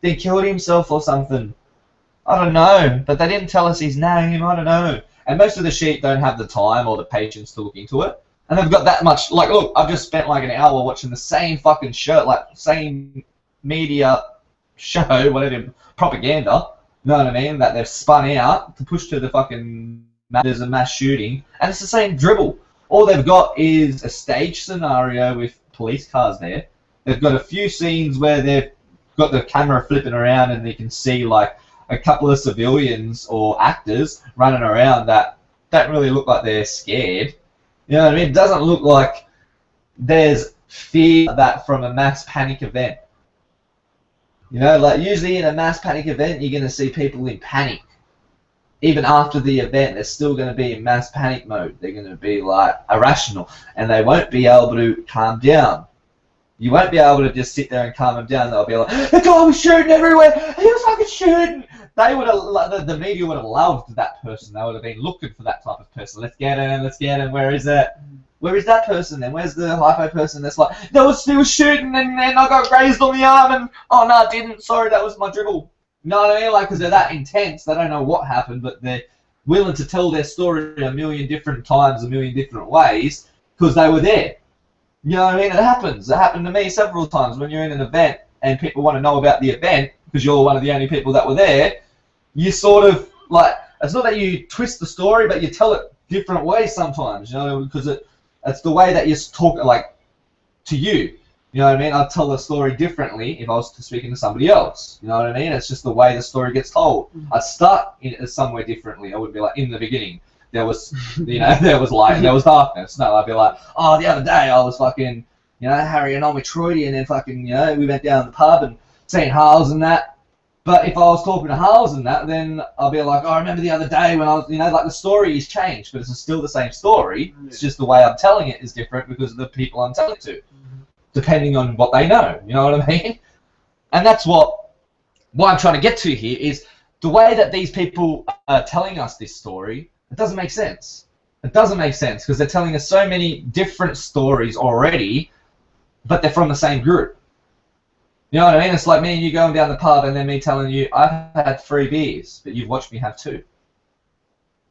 They killed himself or something. I don't know, but they didn't tell us his name, I don't know. And most of the sheep don't have the time or the patience to look into it. And they've got that much, like, look, I've just spent like an hour watching the same fucking show, like, same media show, whatever, propaganda, you know what I mean, that they've spun out to push to the fucking, there's a mass shooting, and it's the same dribble. All they've got is a stage scenario with police cars there. They've got a few scenes where they've got the camera flipping around and you can see, like, a couple of civilians or actors running around that don't really look like they're scared. You know what I mean? It doesn't look like there's fear that from a mass panic event. You know, like usually in a mass panic event, you're going to see people in panic. Even after the event, they're still going to be in mass panic mode. They're going to be like irrational, and they won't be able to calm down. You won't be able to just sit there and calm them down. They'll be like, the guy was shooting everywhere. He was fucking shooting. They would have, the media would have loved that person. They would have been looking for that type of person. Let's get him. Let's get him. Where is that? Where is that person then? Where's the hypo person that's like, he was shooting and then I got grazed on the arm and, oh no, I didn't. Sorry, that was my dribble. You know what I mean? Like, because they're that intense, they don't know what happened, but they're willing to tell their story a million different times, a million different ways, because they were there. You know what I mean? It happens. It happened to me several times when you're in an event and people want to know about the event because you're one of the only people that were there. You sort of, like, it's not that you twist the story, but you tell it different ways sometimes, you know, because it's the way that you talk, like, to you. You know what I mean? I'd tell the story differently if I was speaking to somebody else. You know what I mean? It's just the way the story gets told. I'd start it somewhere differently. I wouldn't be like, in the beginning, there was, you know, there was light and there was darkness. No, I'd be like, oh, the other day I was fucking, you know, harrying on with Troy, and then fucking, you know, we went down to the pub and seen Harles and that. But if I was talking to Harles and that, then I'll be like, oh, I remember the other day when I was, you know, like the story has changed, but it's still the same story. It's just the way I'm telling it is different because of the people I'm telling it to, depending on what they know. You know what I mean? And that's what I'm trying to get to here is the way that these people are telling us this story. It doesn't make sense. It doesn't make sense because they're telling us so many different stories already, but they're from the same group. You know what I mean? It's like me and you going down the pub and then me telling you, I've had 3 beers, but you've watched me have 2. You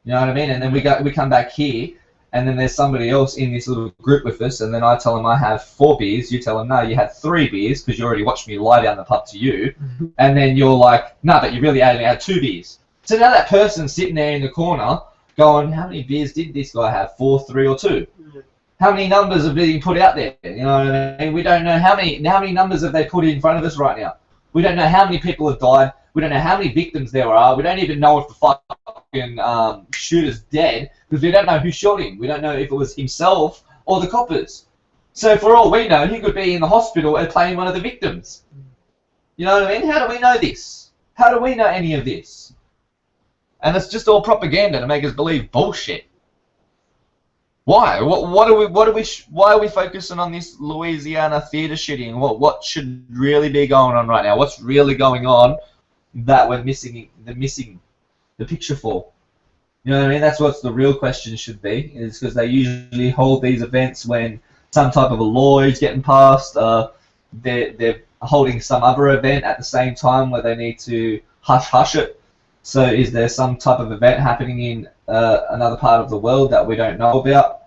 know what I mean? And then we come back here, and then there's somebody else in this little group with us, and then I tell them I have 4 beers. You tell them, no, you had 3 beers because you already watched me lie down the pub to you. And then you're like, no, but you really only had 2 beers. So now that person's sitting there in the corner going, how many beers did this guy have? 4, 3, or 2? How many numbers are being put out there? You know what I mean? We don't know how many numbers have they put in front of us right now. We don't know how many people have died. We don't know how many victims there are. We don't even know if the fucking shooter's dead because we don't know who shot him. We don't know if it was himself or the coppers. So for all we know, he could be in the hospital and playing one of the victims. You know what I mean? How do we know this? How do we know any of this? And it's just all propaganda to make us believe bullshit. Why? Why are we focusing on this Louisiana theater shitting? What should really be going on right now? What's really going on that we're missing the picture for? You know what I mean? That's what the real question should be. Is because they usually hold these events when some type of a law is getting passed. They're holding some other event at the same time where they need to hush it. So is there some type of event happening in another part of the world that we don't know about?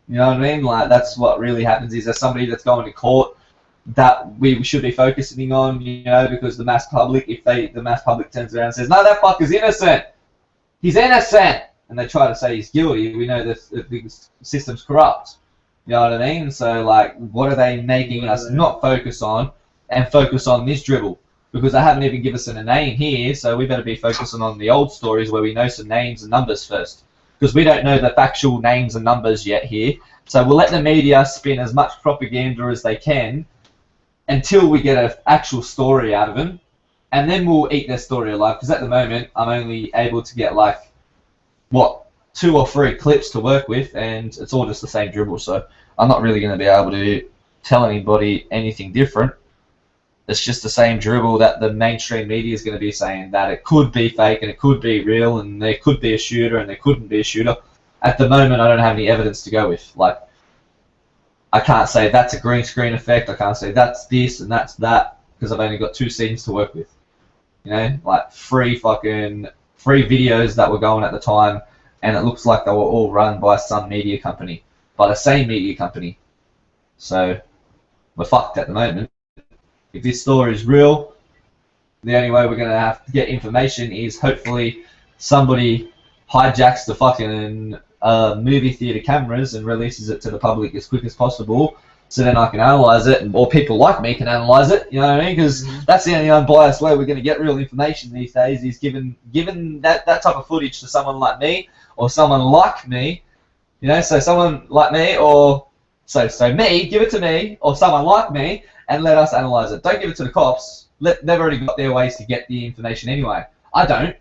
You know what I mean? Like, that's what really happens. Is there somebody that's going to court that we should be focusing on, you know, because the mass public, if the mass public turns around and says, no, that fucker's innocent. He's innocent. And they try to say he's guilty. We know that the system's corrupt. You know what I mean? So, like, what are they making us not focus on and focus on this dribble? Because they haven't even given us a name here, so we better be focusing on the old stories where we know some names and numbers first. Because we don't know the factual names and numbers yet here. So we'll let the media spin as much propaganda as they can until we get an actual story out of them. And then we'll eat their story alive. Because at the moment, I'm only able to get, like, 2 or 3 clips to work with, and it's all just the same dribble. So I'm not really going to be able to tell anybody anything different. It's just the same dribble that the mainstream media is going to be saying, that it could be fake and it could be real and there could be a shooter and there couldn't be a shooter. At the moment, I don't have any evidence to go with. Like, I can't say that's a green screen effect. I can't say that's this and that's that because I've only got 2 scenes to work with. You know, like 3 videos that were going at the time, and it looks like they were all run by some media company, by the same media company. So we're fucked at the moment. If this story is real, the only way we're going to have to get information is hopefully somebody hijacks the fucking movie theater cameras and releases it to the public as quick as possible, so then I can analyze it, or people like me can analyze it. You know what I mean? Because that's the only unbiased way we're going to get real information these days, is given that type of footage to someone like me, or someone like me. You know, so someone like me, or so me, give it to me, or someone like me, and let us analyze it. Don't give it to the cops. They've already got their ways to get the information anyway. I don't.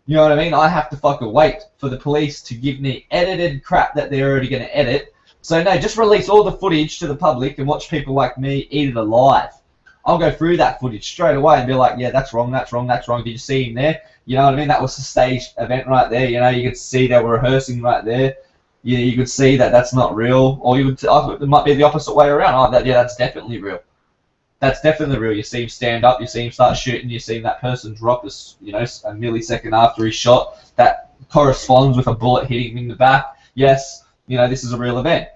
You know what I mean? I have to fucking wait for the police to give me edited crap that they're already going to edit. So no, just release all the footage to the public and watch people like me eat it alive. I'll go through that footage straight away and be like, yeah, that's wrong, that's wrong, that's wrong. Did you see him there? You know what I mean? That was a staged event right there. You know, you could see they were rehearsing right there. You could see that that's not real. Or you would, it might be the opposite way around. Oh, yeah, that's definitely real. That's definitely real. You see him stand up, you see him start shooting, you see that person drop a millisecond after he's shot. That corresponds with a bullet hitting him in the back. Yes, you know, this is a real event.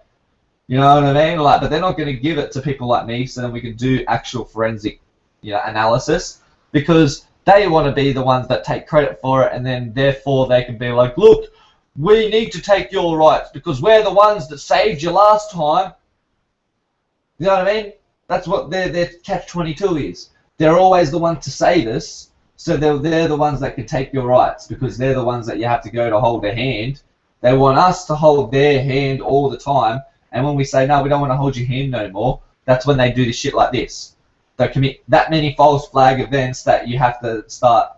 You know what I mean? Like, but they're not going to give it to people like me, so then we can do actual forensic, analysis, because they want to be the ones that take credit for it, and then therefore they can be like, look, we need to take your rights because we're the ones that saved you last time. You know what I mean? That's what their catch-22 is. They're always the ones to save us, so they're the ones that can take your rights, because they're the ones that you have to go to hold their hand. They want us to hold their hand all the time, and when we say, no, we don't want to hold your hand no more, that's when they do the shit like this. They commit that many false flag events that you have to start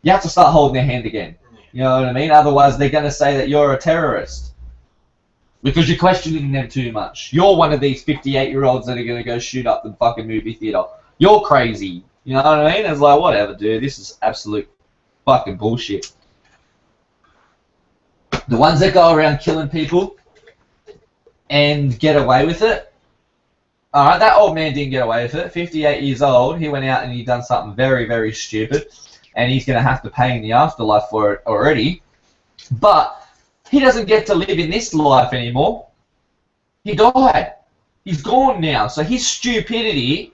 holding their hand again. You know what I mean? Otherwise, they're going to say that you're a terrorist. Because you're questioning them too much. You're one of these 58-year-olds that are going to go shoot up the fucking movie theater. You're crazy. You know what I mean? It's like, whatever, dude. This is absolute fucking bullshit. The ones that go around killing people and get away with it. Alright, that old man didn't get away with it. 58 years old. He went out and he done something very, very stupid. And he's going to have to pay in the afterlife for it already. But he doesn't get to live in this life anymore. He died. He's gone now. So his stupidity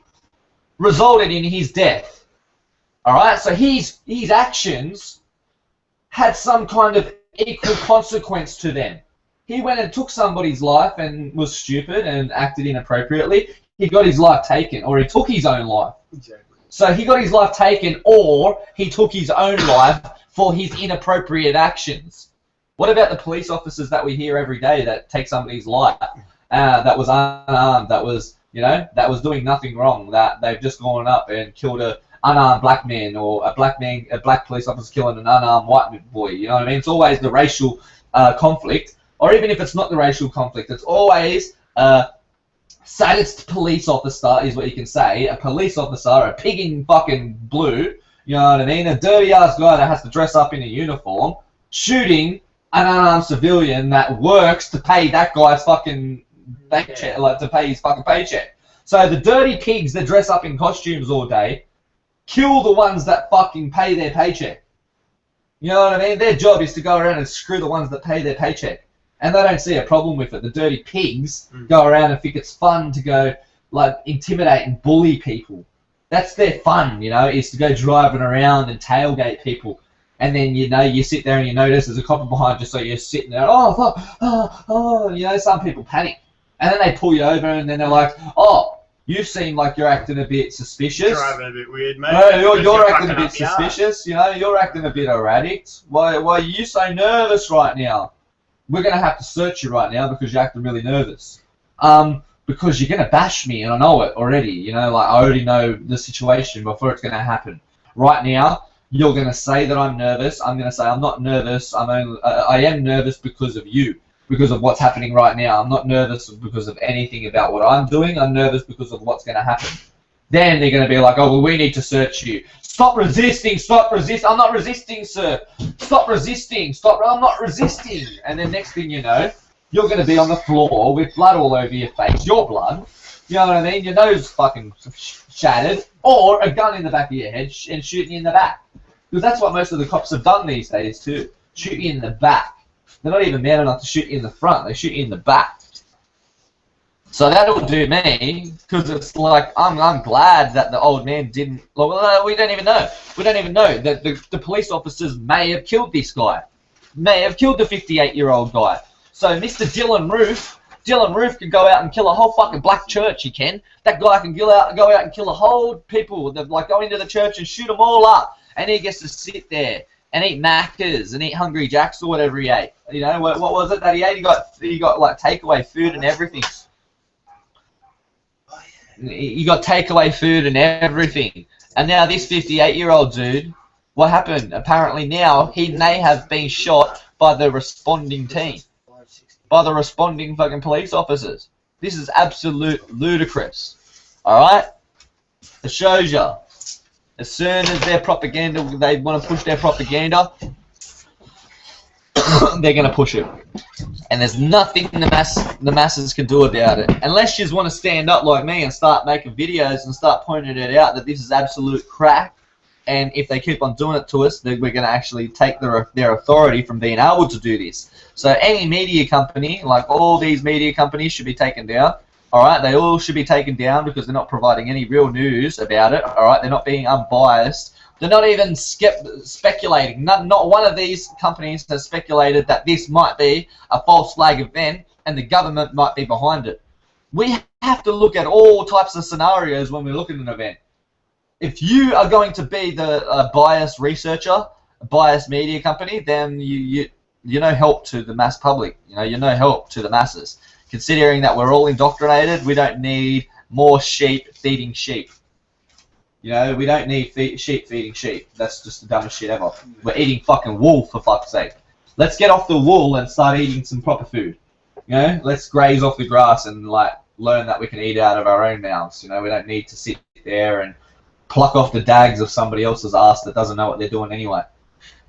resulted in his death. Alright? So his actions had some kind of equal consequence to them. He went and took somebody's life and was stupid and acted inappropriately. He got his life taken, or he took his own life. Exactly. So he got his life taken, or he took his own life for his inappropriate actions. What about the police officers that we hear every day that take somebody's life, that was unarmed, that was doing nothing wrong, that they've just gone up and killed an unarmed black man, or a black police officer killing an unarmed white boy? You know what I mean? It's always the racial conflict, or even if it's not the racial conflict, it's always sadist police officer is what you can say. A police officer, a pig in fucking blue, you know what I mean? A dirty ass guy that has to dress up in a uniform, shooting an unarmed civilian that works to pay that guy's fucking paycheck, like to pay his fucking paycheck. So the dirty pigs that dress up in costumes all day kill the ones that fucking pay their paycheck. You know what I mean? Their job is to go around and screw the ones that pay their paycheck. And they don't see a problem with it. The dirty pigs go around and think it's fun to go, like, intimidate and bully people. That's their fun, is to go driving around and tailgate people. And then, you sit there and you notice there's a cop behind you, so you're sitting there, some people panic. And then they pull you over and then they're like, oh, you seem like you're acting a bit suspicious. Driving a bit weird, mate. No, you're acting a bit suspicious, you're acting a bit erratic. Why are you so nervous right now? We're going to have to search you right now because you're acting really nervous. Because you're going to bash me, and I know it already. I already know the situation before it's going to happen. Right now, you're going to say that I'm nervous. I'm going to say I'm not nervous. I am nervous because of you, because of what's happening right now. I'm not nervous because of anything about what I'm doing. I'm nervous because of what's going to happen. Then they're going to be like, oh, well, we need to search you. Stop resisting, stop resisting. I'm not resisting, sir. Stop resisting, I'm not resisting. And then next thing you know, you're going to be on the floor with blood all over your face, your blood. You know what I mean? Your nose fucking shattered. Or a gun in the back of your head and shooting you in the back. Because that's what most of the cops have done these days too. Shoot you in the back. They're not even man enough to shoot you in the front. They shoot you in the back. So that'll do me, because it's like, I'm glad that the old man didn't, well, we don't even know. We don't even know that the police officers may have killed this guy. May have killed the 58-year-old guy. So Mr. Dylan Roof Dylan Roof can go out and kill a whole fucking black church, he can. That guy can go out and kill a whole people that like go into the church and shoot them all up. And he gets to sit there and eat Maccas and eat Hungry Jacks or whatever he ate. You know, what was it that he ate? He got like takeaway food and everything. He got takeaway food and everything. And now this 58-year-old dude, what happened? Apparently now he may have been shot by the responding team. By the responding fucking police officers. This is absolute ludicrous. Alright? It shows you. As soon as their propaganda, they want to push their propaganda, they're going to push it. And there's nothing the masses can do about it. Unless you just want to stand up like me and start making videos and start pointing it out that this is absolute crap. And if they keep on doing it to us, then we're going to actually take their authority from being able to do this. So any media company, like all these media companies, should be taken down. Alright, they all should be taken down because they're not providing any real news about it. Alright, they're not being unbiased. They're not even speculating. Not one of these companies has speculated that this might be a false flag event and the government might be behind it. We have to look at all types of scenarios when we look at an event. If you are going to be the biased researcher, a biased media company, then you're no help to the mass public. You're no help to the masses. Considering that we're all indoctrinated, we don't need more sheep feeding sheep. We don't need sheep feeding sheep. That's just the dumbest shit ever. We're eating fucking wool, for fuck's sake. Let's get off the wool and start eating some proper food. Let's graze off the grass and like learn that we can eat out of our own mouths. We don't need to sit there and pluck off the dags of somebody else's ass that doesn't know what they're doing anyway.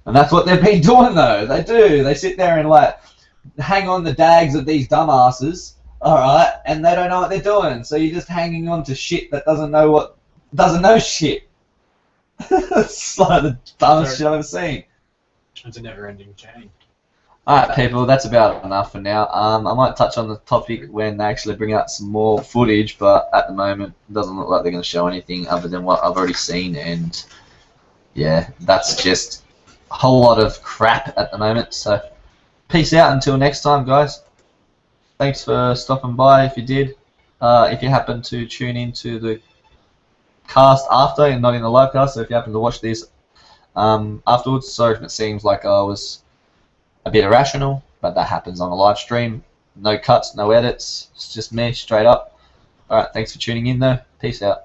And that's what they've been doing though. They do. They sit there and like hang on the dags of these dumbasses, alright, and they don't know what they're doing. So you're just hanging on to shit that doesn't know shit. It's like the dumbest shit I've ever seen. It's a never-ending chain. Alright people, that's about enough for now. I might touch on the topic when they actually bring out some more footage, but at the moment it doesn't look like they're going to show anything other than what I've already seen, and yeah, that's just a whole lot of crap at the moment. So peace out until next time, guys. Thanks for stopping by if you did. If you happen to tune into the cast after and not in the live cast, so if you happen to watch this afterwards, sorry if it seems like I was a bit irrational, but that happens on a live stream. No cuts, no edits. It's just me, straight up. Alright, thanks for tuning in though. Peace out.